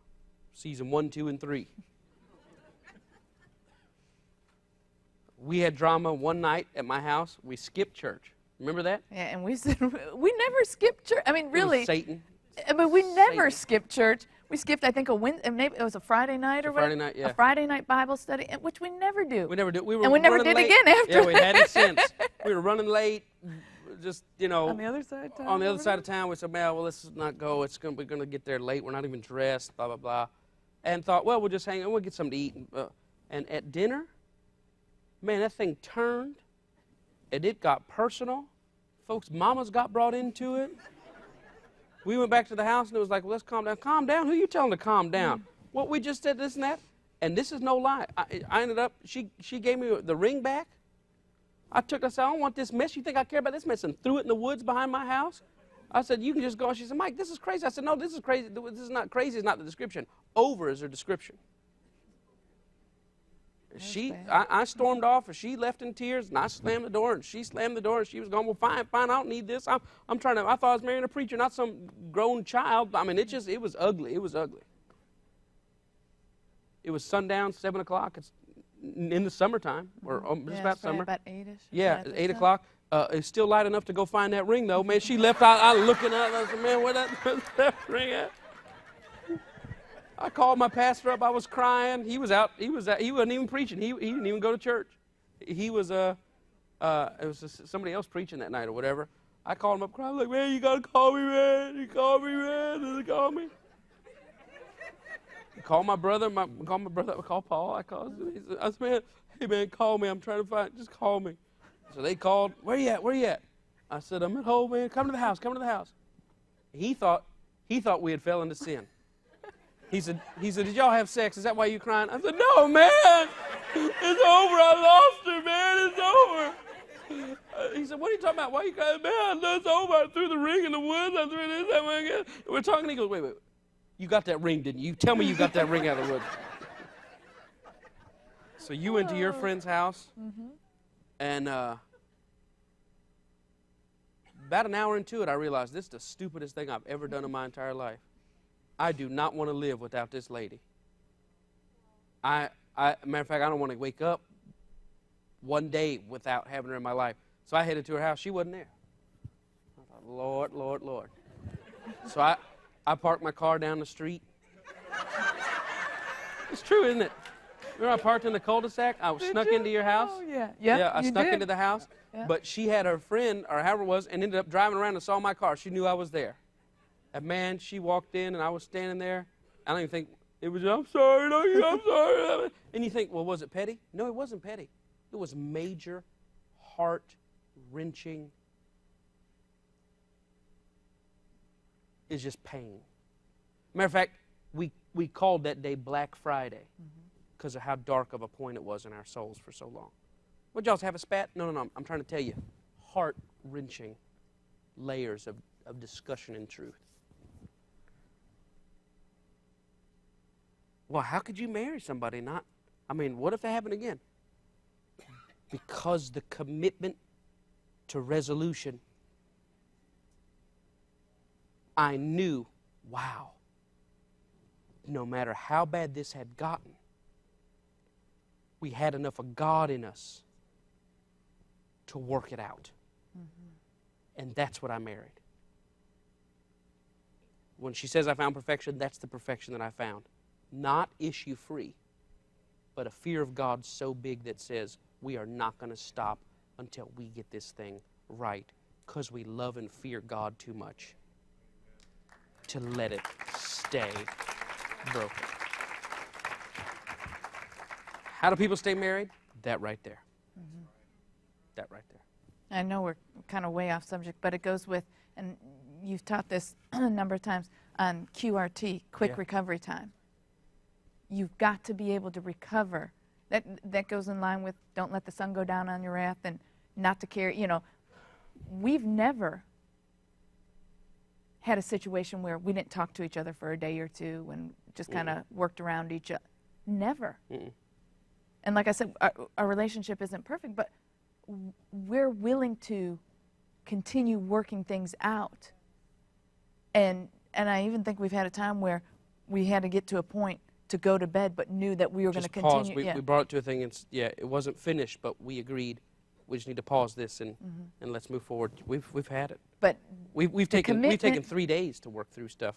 Season 1, 2, and 3. We had drama one night at my house. We skipped church. Remember that? Yeah, and we said, we never skipped church. I mean, really. It was Satan. I mean, we never skipped church. We skipped, I think, maybe it was a Friday night or whatever. Friday night, yeah. A Friday night Bible study, which we never do. We never do. And we never did again after that. Yeah, we hadn't since. We were running late, just, on the other side of town. On the other side of town, we said, man, well, let's not go. We're going to get there late. We're not even dressed, blah, blah, blah. And thought, well, we'll just hang out. We'll get something to eat. And at dinner, man, that thing turned, and it got personal. Folks' mamas got brought into it. We went back to the house, and it was like, well, let's calm down. Calm down? Who are you telling to calm down? What we just said, this and that? And this is no lie. I ended up, she gave me the ring back. I said, I don't want this mess. You think I care about this mess? And threw it in the woods behind my house. I said, you can just go. She said, Mike, this is crazy. I said, no, this is crazy. This is not crazy. It's not the description. Over is her description. I stormed off, and she left in tears, and I slammed the door, and she slammed the door, and she was going, well, fine, I don't need this. I thought I was marrying a preacher, not some grown child. I mean, it was ugly. It was ugly. It was sundown, 7 o'clock. It's in the summertime, or just about summer. About 8-ish. Yeah, 8 o'clock. It's still light enough to go find that ring, though. Man, she left out looking at it. I said, man, where's that ring at? I called my pastor up. I was crying. He was out. He wasn't even preaching. He didn't even go to church. He was it was somebody else preaching that night or whatever. I called him up crying, like, man, you gotta call me, man. You call me, man. Did he call me? I called my brother. I called Paul. I said, man, hey man, call me. I'm trying to find. Just call me. So they called. Where you at? Where you at? I said, I'm at home, man. Come to the house. Come to the house. He thought we had fell into sin. He said, did y'all have sex? Is that why you crying? I said, no, man. It's over. I lost her, man. It's over. He said, what are you talking about? Why are you crying? Man, it's over. I threw the ring in the woods. I threw this, that, one again. We're talking. He goes, wait. You got that ring, didn't you? You tell me you got that ring out of the woods. So you went to your friend's house, and about an hour into it, I realized this is the stupidest thing I've ever done in my entire life. I do not want to live without this lady. Matter of fact, I don't want to wake up one day without having her in my life. So I headed to her house. She wasn't there. I thought, Lord, Lord, Lord. So I parked my car down the street. It's true, isn't it? Remember I parked in the cul-de-sac? I snuck into your house. Oh, yeah. Yeah, I snuck into the house. Yeah. But she had her friend, or however it was, and ended up driving around and saw my car. She knew I was there. And man, she walked in, and I was standing there. I don't even think, it was, I'm sorry, I'm sorry. And you think, well, was it petty? No, it wasn't petty. It was major, heart-wrenching. It's just pain. Matter of fact, we called that day Black Friday because of how dark of a point it was in our souls for so long. Would y'all have a spat? No. I'm trying to tell you, heart-wrenching layers of discussion and truth. Well, how could you marry somebody what if that happened again? Because the commitment to resolution, I knew, wow, no matter how bad this had gotten, we had enough of God in us to work it out. And that's what I married. When she says I found perfection, that's the perfection that I found. Not issue-free, but a fear of God so big that says we are not going to stop until we get this thing right because we love and fear God too much. to let it stay broken. How do people stay married? That right there. Mm-hmm. That right there. I know we're kind of way off subject, but it goes with, and you've taught this a number of times on QRT, quick recovery time. You've got to be able to recover. That goes in line with don't let the sun go down on your wrath and not to carry, you know. We've never had a situation where we didn't talk to each other for a day or two and just kind of worked around each other. Never. And like I said, our relationship isn't perfect, but we're willing to continue working things out. And I even think we've had a time where we had to get to a point to go to bed, but knew that we were going to continue. We brought it to a thing, and it wasn't finished, but we agreed. We just need to pause this and let's move forward. We've had it. But we've taken 3 days to work through stuff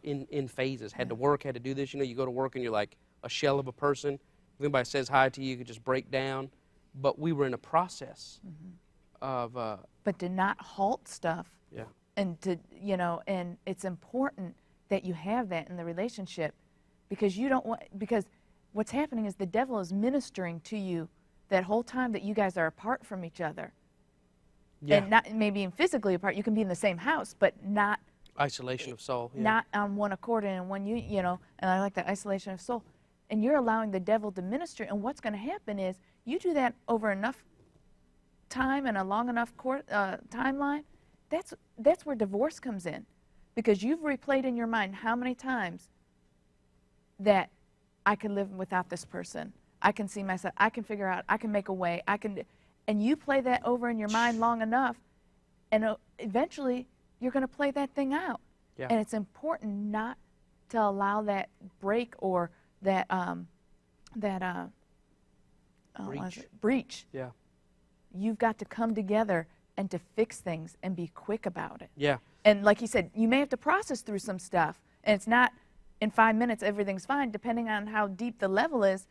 in phases. Had to work, had to do this. You know, you go to work and you're like a shell of a person. If anybody says hi to you, you could just break down. But we were in a process of. But to not halt stuff. Yeah. And to, you know, and it's important that you have that in the relationship, because you don't want, because what's happening is the devil is ministering to you that whole time that you guys are apart from each other. Yeah. And not maybe physically apart. You can be in the same house, but not isolation of soul. Yeah. Not on one accord and one you know. And I like that, isolation of soul. And you're allowing the devil to minister. And what's going to happen is you do that over enough time and a long enough timeline. That's where divorce comes in, because you've replayed in your mind how many times that I can live without this person. I can see myself. I can figure out. I can make a way. And you play that over in your mind long enough, and eventually you're going to play that thing out. Yeah. And it's important not to allow that break or that breach. Yeah. You've got to come together and to fix things and be quick about it. Yeah. And like he said, you may have to process through some stuff, and it's not in 5 minutes everything's fine, depending on how deep the level is.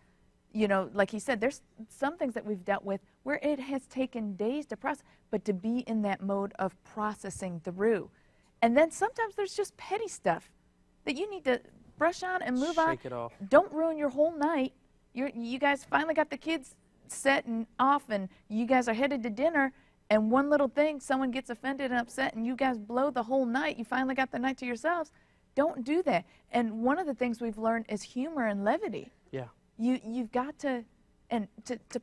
You know, like he said, there's some things that we've dealt with where it has taken days to process, but to be in that mode of processing through. And then sometimes there's just petty stuff that you need to brush on and move on. Shake it off. Don't ruin your whole night. You guys finally got the kids set and off, and you guys are headed to dinner, and one little thing, someone gets offended and upset, and you guys blow the whole night. You finally got the night to yourselves. Don't do that. And one of the things we've learned is humor and levity. Yeah. You've got to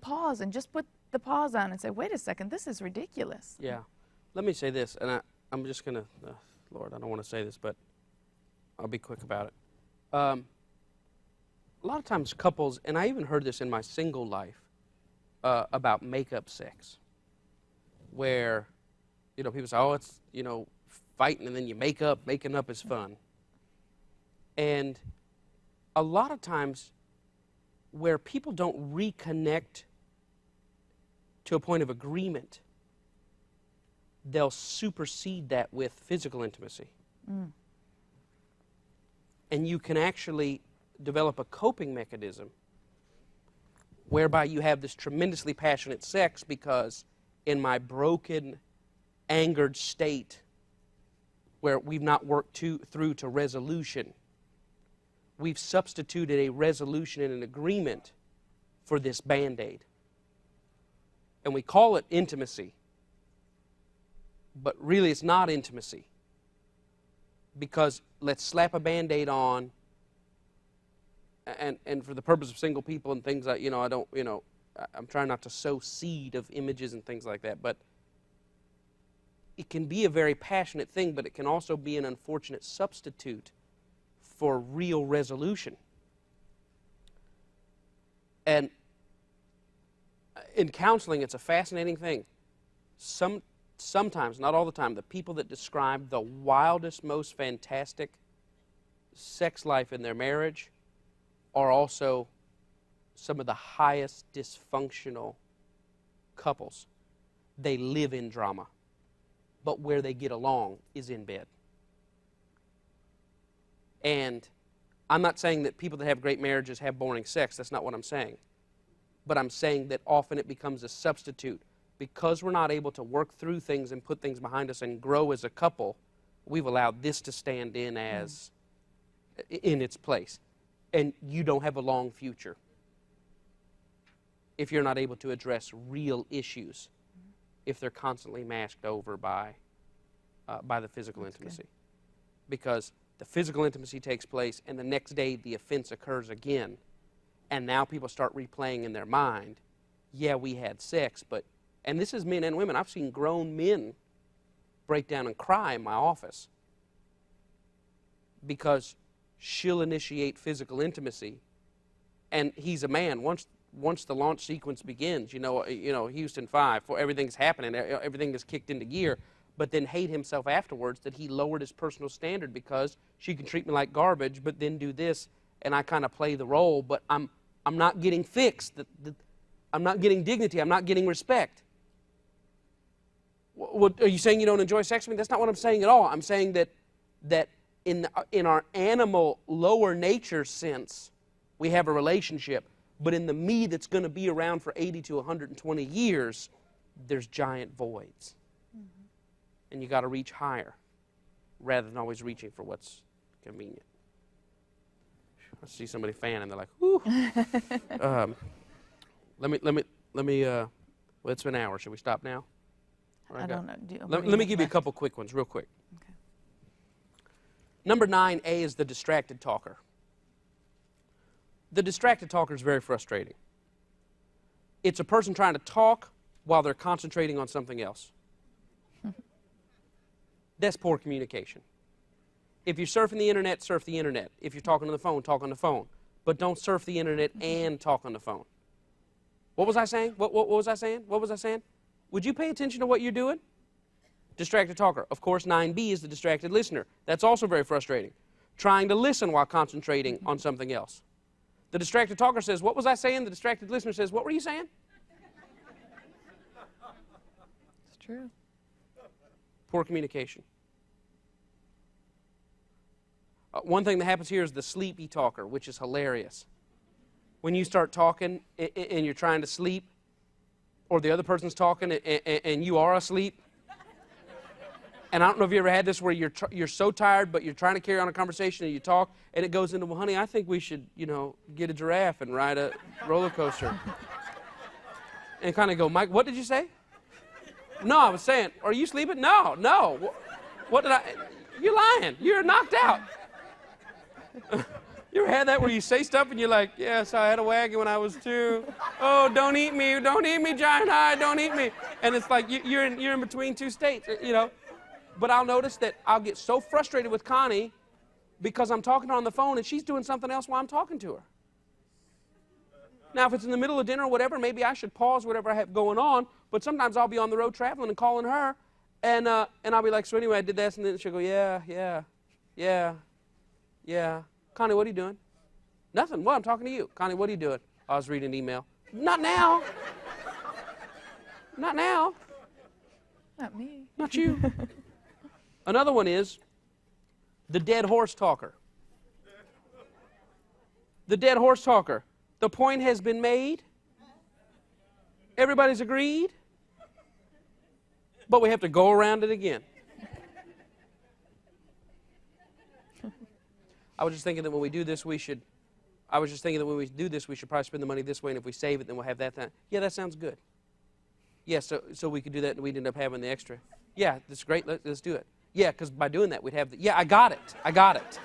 pause and just put the pause on and say, wait a second, this is ridiculous. Yeah. Let me say this, and I'm just going to, Lord, I don't want to say this, but I'll be quick about it. A lot of times couples, and I even heard this in my single life, about make-up sex, where, you know, people say, oh, it's, you know, fighting and then you make up, making up is fun. And a lot of times where people don't reconnect to a point of agreement, they'll supersede that with physical intimacy. And you can actually develop a coping mechanism whereby you have this tremendously passionate sex because in my broken, angered state where we've not worked through to resolution, we've substituted a resolution and an agreement for this Band-Aid. And we call it intimacy. But really it's not intimacy. Because let's slap a Band-Aid on, and for the purpose of single people and things that, you know, I'm trying not to sow seed of images and things like that, but it can be a very passionate thing, but it can also be an unfortunate substitute for real resolution. And in counseling, it's a fascinating thing. Sometimes, not all the time, the people that describe the wildest, most fantastic sex life in their marriage are also some of the highest dysfunctional couples. They live in drama, but where they get along is in bed. And I'm not saying that people that have great marriages have boring sex. That's not what I'm saying. But I'm saying that often it becomes a substitute. Because we're not able to work through things and put things behind us and grow as a couple, we've allowed this to stand in as in its place. And you don't have a long future if you're not able to address real issues, if they're constantly masked over by the physical intimacy. Because the physical intimacy takes place, and the next day the offense occurs again, and now people start replaying in their mind, yeah, we had sex, but, and this is men and women. I've seen grown men break down and cry in my office because she'll initiate physical intimacy, and he's a man. Once the launch sequence begins, you know, Houston 5, for everything's happening, everything is kicked into gear, but then hate himself afterwards that he lowered his personal standard because she can treat me like garbage, but then do this, and I kind of play the role, but I'm not getting fixed. I'm not getting dignity. I'm not getting respect. What, are you saying you don't enjoy sex with me? That's not what I'm saying at all. I'm saying that in our animal lower nature sense, we have a relationship, but in the me that's going to be around for 80 to 120 years, there's giant voids. And you got to reach higher rather than always reaching for what's convenient. I see somebody fanning, they're like, whoo. Let me, well, it's been an hour. Should we stop now? I don't know. Let me give you a couple quick ones, real quick. Okay. Number 9A is the distracted talker. The distracted talker is very frustrating. It's a person trying to talk while they're concentrating on something else. That's poor communication. If you're surfing the internet, surf the internet. If you're talking on the phone, talk on the phone. But don't surf the internet and talk on the phone. What was I saying? What was I saying? What was I saying? Would you pay attention to what you're doing? Distracted talker. Of course, 9B is the distracted listener. That's also very frustrating. Trying to listen while concentrating on something else. The distracted talker says, what was I saying? The distracted listener says, what were you saying? It's true. Poor communication. One thing that happens here is the sleepy talker, which is hilarious. When you start talking and you're trying to sleep, or the other person's talking and you are asleep. And I don't know if you ever had this where you're so tired, but you're trying to carry on a conversation and you talk, and it goes into, well, honey, I think we should, get a giraffe and ride a roller coaster. And kind of go, Mike, what did you say? No, I was saying, are you sleeping? No. What did I? You're lying. You're knocked out. You ever had that where you say stuff and you're like, yes, I had a wagon when I was 2. Oh, don't eat me, giant eye, don't eat me. And it's like you're in between two states, But I'll notice that I'll get so frustrated with Connie because I'm talking to her on the phone and she's doing something else while I'm talking to her. Now, if it's in the middle of dinner or whatever, maybe I should pause whatever I have going on, but sometimes I'll be on the road traveling and calling her, and I'll be like, so anyway, I did this, and then she'll go, yeah. Connie, what are you doing? Nothing. Well, I'm talking to you. Connie, what are you doing? I was reading an email. Not now. Not now. Not me. Not you. Another one is the dead horse talker. The dead horse talker. The point has been made. Everybody's agreed. But we have to go around it again. I was just thinking that when we do this, we should probably spend the money this way, and if we save it, then we'll have that time. Yeah, that sounds good. Yeah, so we could do that, and we'd end up having the extra. Yeah, that's great. Let's do it. Yeah, because by doing that, we'd have the. Yeah, I got it. I got it.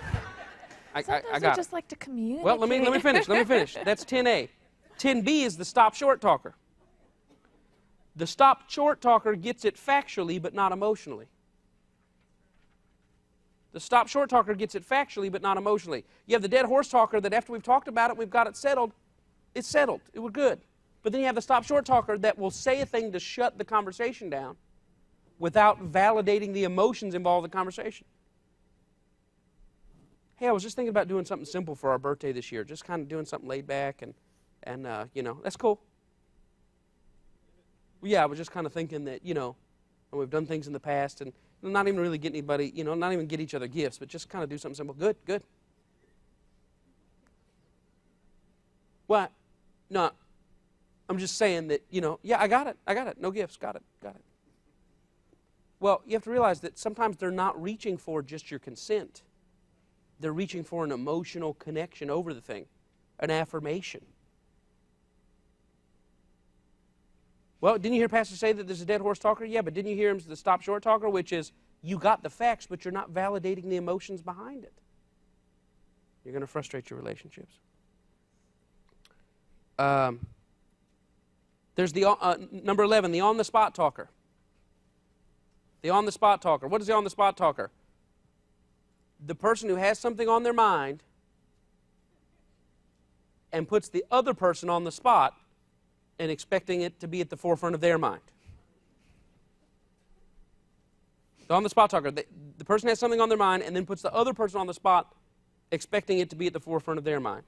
Sometimes I just like to communicate. Well, let me finish. That's 10A. 10B is the stop short talker. The stop short talker gets it factually, but not emotionally. The stop short talker gets it factually, but not emotionally. You have the dead horse talker that after we've talked about it, we've got it settled. It's settled. We're good. But then you have the stop short talker that will say a thing to shut the conversation down without validating the emotions involved in the conversation. Hey, I was just thinking about doing something simple for our birthday this year, just kind of doing something laid back, and that's cool. Well, yeah, I was just kind of thinking that, we've done things in the past, and not even really get anybody, not even get each other gifts, but just kind of do something simple. Good. What? No, I'm just saying that, yeah, I got it. No gifts. Got it. Well, you have to realize that sometimes they're not reaching for just your consent. They're reaching for an emotional connection over the thing, an affirmation. Well, didn't you hear Pastor say that there's a dead horse talker? Yeah, but didn't you hear him the stop short talker, which is you got the facts, but you're not validating the emotions behind it. You're going to frustrate your relationships. There's the number 11, the on-the-spot talker. The on-the-spot talker. What is the on-the-spot talker? The person who has something on their mind and puts the other person on the spot and expecting it to be at the forefront of their mind. The on-the-spot talker. The person has something on their mind and then puts the other person on the spot expecting it to be at the forefront of their mind.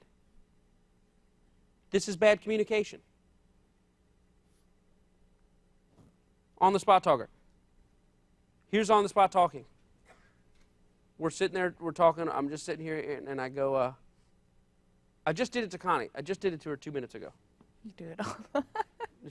This is bad communication. On-the-spot talker. Here's on-the-spot talking. We're sitting there, we're talking, I'm just sitting here, and I go, I just did it to Connie. I just did it to her 2 minutes ago. You do it all.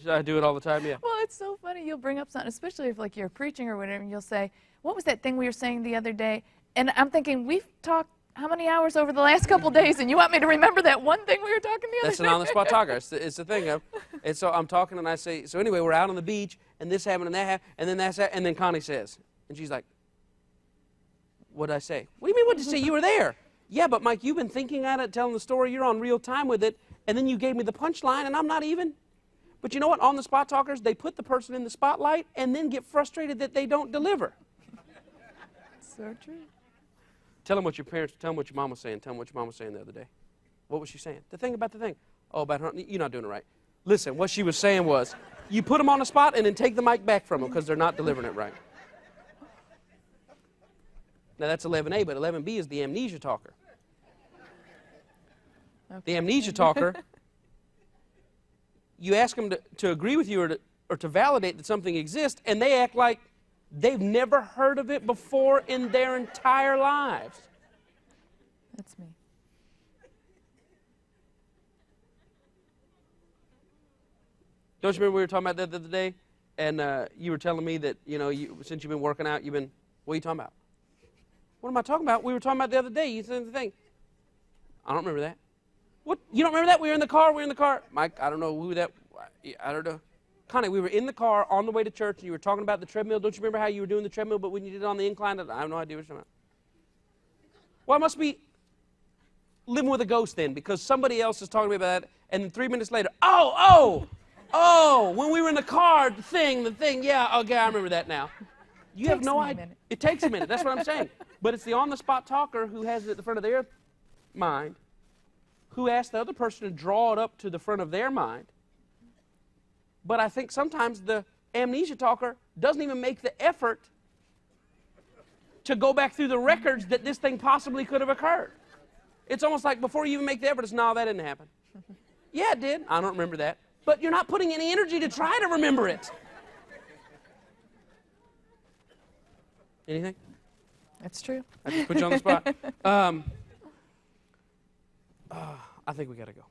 I do it all the time, yeah. Well, it's so funny. You'll bring up something, especially if like you're preaching or whatever, and you'll say, what was that thing we were saying the other day? And I'm thinking, we've talked how many hours over the last couple days, and you want me to remember that one thing we were talking the other day? That's an on-the-spot talker. It's the thing of, and so I'm talking, and I say, so anyway, we're out on the beach, and this happened, and that happened, and then that's that, and then Connie says, and she's like, what'd I say? What do you mean, what did you say? You were there. Yeah, but Mike, you've been thinking at it, telling the story, you're on real time with it, and then you gave me the punchline, and I'm not even. But you know what? On-the-spot talkers, they put the person in the spotlight and then get frustrated that they don't deliver. So true. Tell them what your parents, tell them what your mom was saying. Tell them what your mom was saying the other day. What was she saying? The thing about the thing. Oh, about her, you're not doing it right. Listen, what she was saying was, you put them on the spot and then take the mic back from them because they're not delivering it right. Now that's 11A, but 11B is the amnesia talker. Okay. The amnesia talker, you ask them to agree with you or to validate that something exists, and they act like they've never heard of it before in their entire lives. That's me. Don't you remember we were talking about that the other day? And you were telling me that, you know, since you've been working out, what are you talking about? What am I talking about? We were talking about the other day. You said the thing. I don't remember that. What? You don't remember that? We were in the car. Mike, I don't know who that, I don't know. Connie, we were in the car on the way to church, and you were talking about the treadmill. Don't you remember how you were doing the treadmill, but when you did it on the incline, I have no idea what you're talking about. Well, I must be living with a ghost then, because somebody else is talking to me about that, and then 3 minutes later, oh, when we were in the car, the thing, yeah, okay, I remember that now. You have no idea. It takes a minute. That's what I'm saying. But it's the on-the-spot talker who has it at the front of their mind, who asks the other person to draw it up to the front of their mind. But I think sometimes the amnesia talker doesn't even make the effort to go back through the records that this thing possibly could have occurred. It's almost like before you even make the effort, it's, no, that didn't happen. Yeah, it did. I don't remember that. But you're not putting any energy to try to remember it. Anything? That's true. I just put you on the spot. I think we got to go.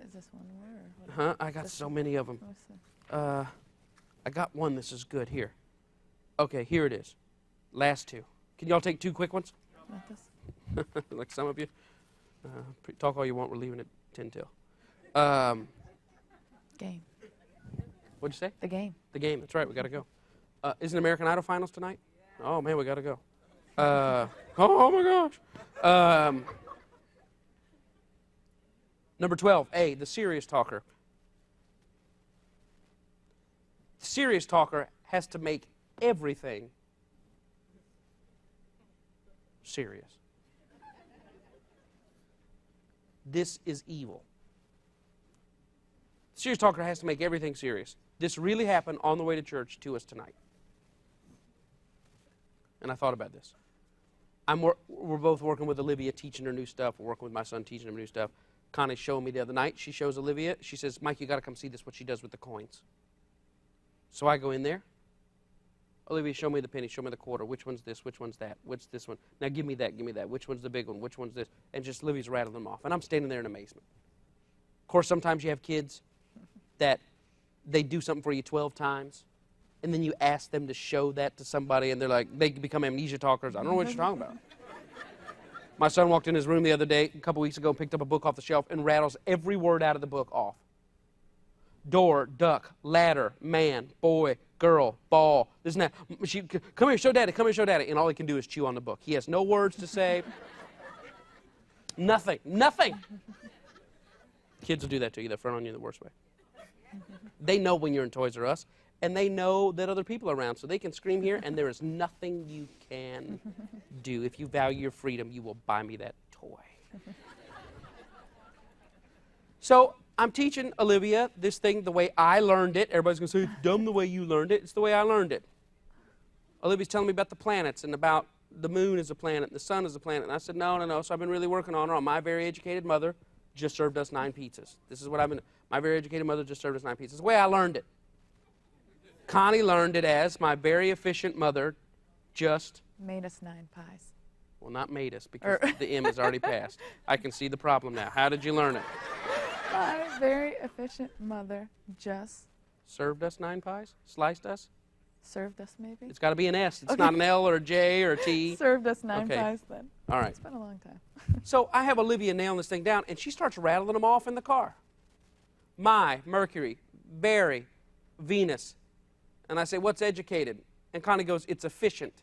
Is this one more? Huh? I got so many of them. I got one. This is good. Here. Okay, here it is. Last two. Can y'all take two quick ones? Like this? Like some of you. Talk all you want. We're leaving at 10 till. Game. What'd you say? The game. The game. That's right. We got to go. Isn't American Idol finals tonight? Oh, man, we got to go. Oh, my gosh. Number 12, A, the serious talker. The serious talker has to make everything serious. This is evil. The serious talker has to make everything serious. This really happened on the way to church to us tonight. And I thought about this. We're both working with Olivia, teaching her new stuff. We're working with my son, teaching him new stuff. Connie showed me the other night. She shows Olivia. She says, Mike, you got to come see this, what she does with the coins. So I go in there. Olivia, show me the penny, show me the quarter. Which one's this? Which one's that? What's this one? Now give me that, give me that. Which one's the big one? Which one's this? And just Olivia's rattling them off. And I'm standing there in amazement. Of course, sometimes you have kids that they do something for you 12 times. and then you ask them to show that to somebody, and they're like, they become amnesia talkers. I don't know what you're talking about. My son walked in his room the other day, a couple weeks ago, picked up a book off the shelf, and rattles every word out of the book off. Door, duck, ladder, man, boy, girl, ball, this and that. Come here, show daddy, come here, show daddy. And all he can do is chew on the book. He has no words to say. Nothing, nothing. Kids will do that to you. They'll front on you in the worst way. They know when you're in Toys R Us, and they know that other people are around, so they can scream here, and there is nothing you can do. If you value your freedom, you will buy me that toy. So I'm teaching Olivia this thing the way I learned it. Everybody's going to say, it's dumb the way you learned it. It's the way I learned it. Olivia's telling me about the planets and about the moon is a planet and the sun is a planet. And I said, no, no, no. So I've been really working on her. My very educated mother just served us 9 pizzas. This is what I've been, my very educated mother just served us 9 pizzas. It's the way I learned it. Connie learned it as my very efficient mother just made us 9 pies. Well, not made us, because the M is already passed. I can see the problem now. How did you learn it? My very efficient mother just served us 9 pies? Sliced us? Served us, maybe? It's got to be an S. It's not an L or a J or a T. Served us 9 pies then. All right. It's been a long time. So I have Olivia nailing this thing down, and she starts rattling them off in the car. My, Mercury, Very, Venus. And I say, what's educated? And Connie goes, it's efficient.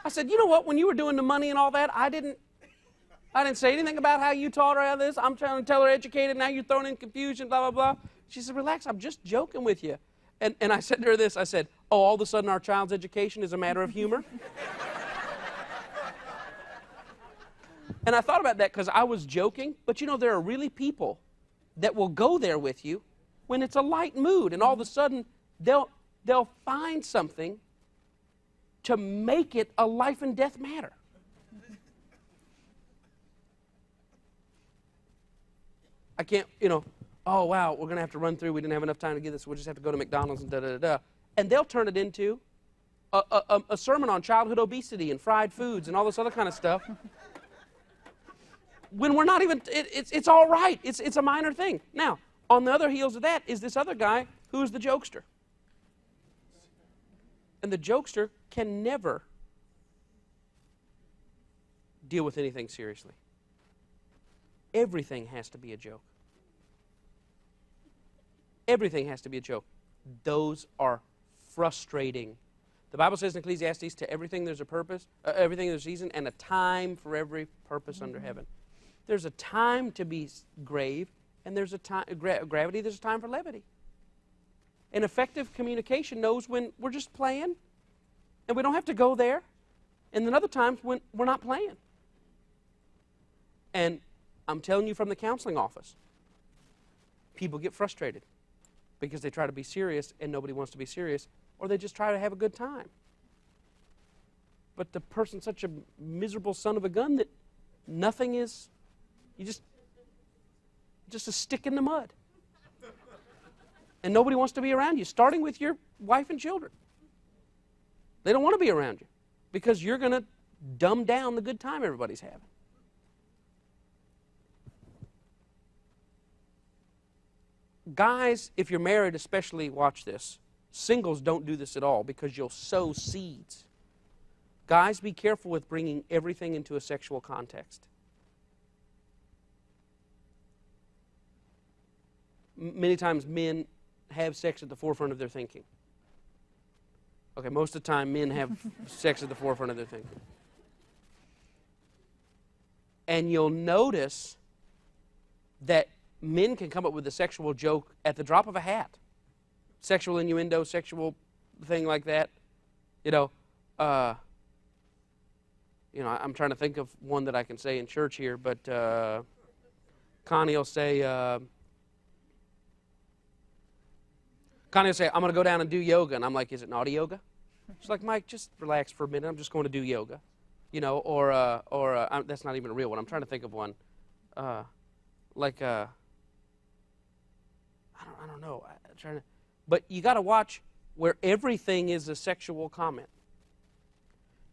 I said, you know what? When you were doing the money and all that, I didn't say anything about how you taught her this. I'm trying to tell her educated. Now you're throwing in confusion, blah, blah, blah. She said, relax. I'm just joking with you. And I said to her this. I said, oh, all of a sudden our child's education is a matter of humor? And I thought about that because I was joking. But, you know, there are really people that will go there with you when it's a light mood. And all of a sudden, they'll find something to make it a life and death matter. I can't, you know, oh, wow, we're going to have to run through. We didn't have enough time to get this. We'll just have to go to McDonald's and da-da-da-da. And they'll turn it into a sermon on childhood obesity and fried foods and all this other kind of stuff. When we're not even, it's all right. It's a minor thing. Now, on the other heels of that is this other guy who's the jokester. And the jokester can never deal with anything seriously. Everything has to be a joke. Everything has to be a joke. Those are frustrating. The Bible says in Ecclesiastes, to everything there's a purpose, everything there's a season, and a time for every purpose under heaven. There's a time to be grave, and there's a time, gravity, there's a time for levity. And effective communication knows when we're just playing, and we don't have to go there, and then other times when we're not playing. And I'm telling you from the counseling office, people get frustrated because they try to be serious and nobody wants to be serious, or they just try to have a good time. But the person's such a miserable son of a gun that nothing is, you just a stick in the mud. And nobody wants to be around you, starting with your wife and children. They don't want to be around you because you're going to dumb down the good time everybody's having. Guys, if you're married especially, watch this. Singles don't do this at all because you'll sow seeds. Guys, be careful with bringing everything into a sexual context. Many times men have sex at the forefront of their thinking. Okay, most of the time men have sex at the forefront of their thinking. And you'll notice that men can come up with a sexual joke at the drop of a hat. Sexual innuendo, sexual thing like that. You know, I'm trying to think of one that I can say in church here, but Connie will say, I'm going to go down and do yoga. And I'm like, is it naughty yoga? She's like, Mike, just relax for a minute. I'm just going to do yoga. You know, or that's not even a real one. I'm trying to think of one. I don't know. But you got to watch where everything is a sexual comment.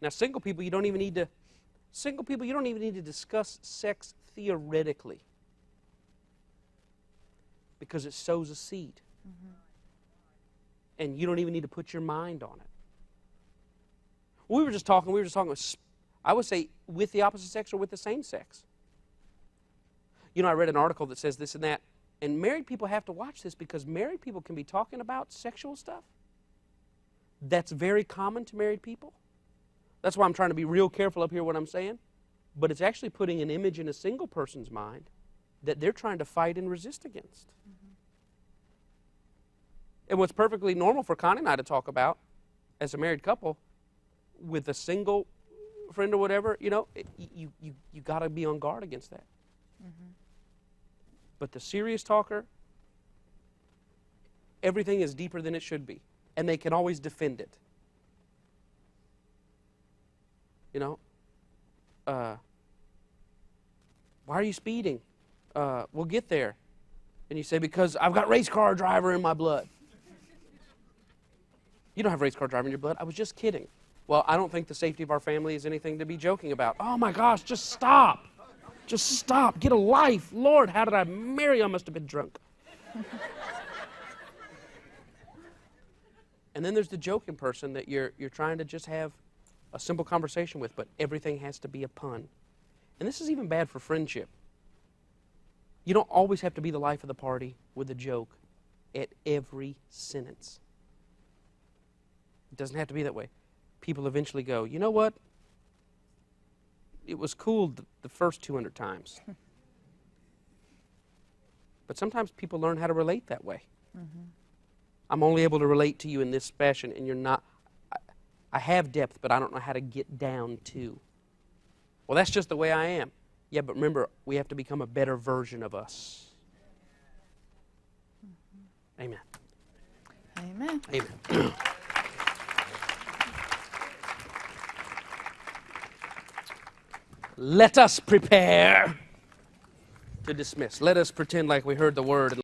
Now, single people, you don't even need to discuss sex theoretically because it sows a seed. Mm-hmm. and you don't even need to put your mind on it. We were just talking, I would say, with the opposite sex or with the same sex. You know, I read an article that says this and that, and married people have to watch this because married people can be talking about sexual stuff that's very common to married people. That's why I'm trying to be real careful up here what I'm saying. But it's actually putting an image in a single person's mind that they're trying to fight and resist against. Mm-hmm. And what's perfectly normal for Connie and I to talk about as a married couple with a single friend or whatever, you know, you got to be on guard against that. Mm-hmm. But the serious talker, everything is deeper than it should be. And they can always defend it. You know? Why are you speeding? We'll get there. And you say, because I've got race car driver in my blood. You don't have race car driver in your blood. I was just kidding. Well, I don't think the safety of our family is anything to be joking about. Oh my gosh, just stop. Just stop. Get a life. Lord, how did I marry you? I must have been drunk. And then there's the joking person that you're trying to just have a simple conversation with, but everything has to be a pun. And this is even bad for friendship. You don't always have to be the life of the party with a joke at every sentence. It doesn't have to be that way. People eventually go, you know what? It was cool the first 200 times. But sometimes people learn how to relate that way. Mm-hmm. I'm only able to relate to you in this fashion, and you're not. I have depth, but I don't know how to get down to. Well, that's just the way I am. Yeah, but remember, we have to become a better version of us. Mm-hmm. Amen. Amen. Amen. Let us prepare to dismiss. Let us pretend like we heard the word.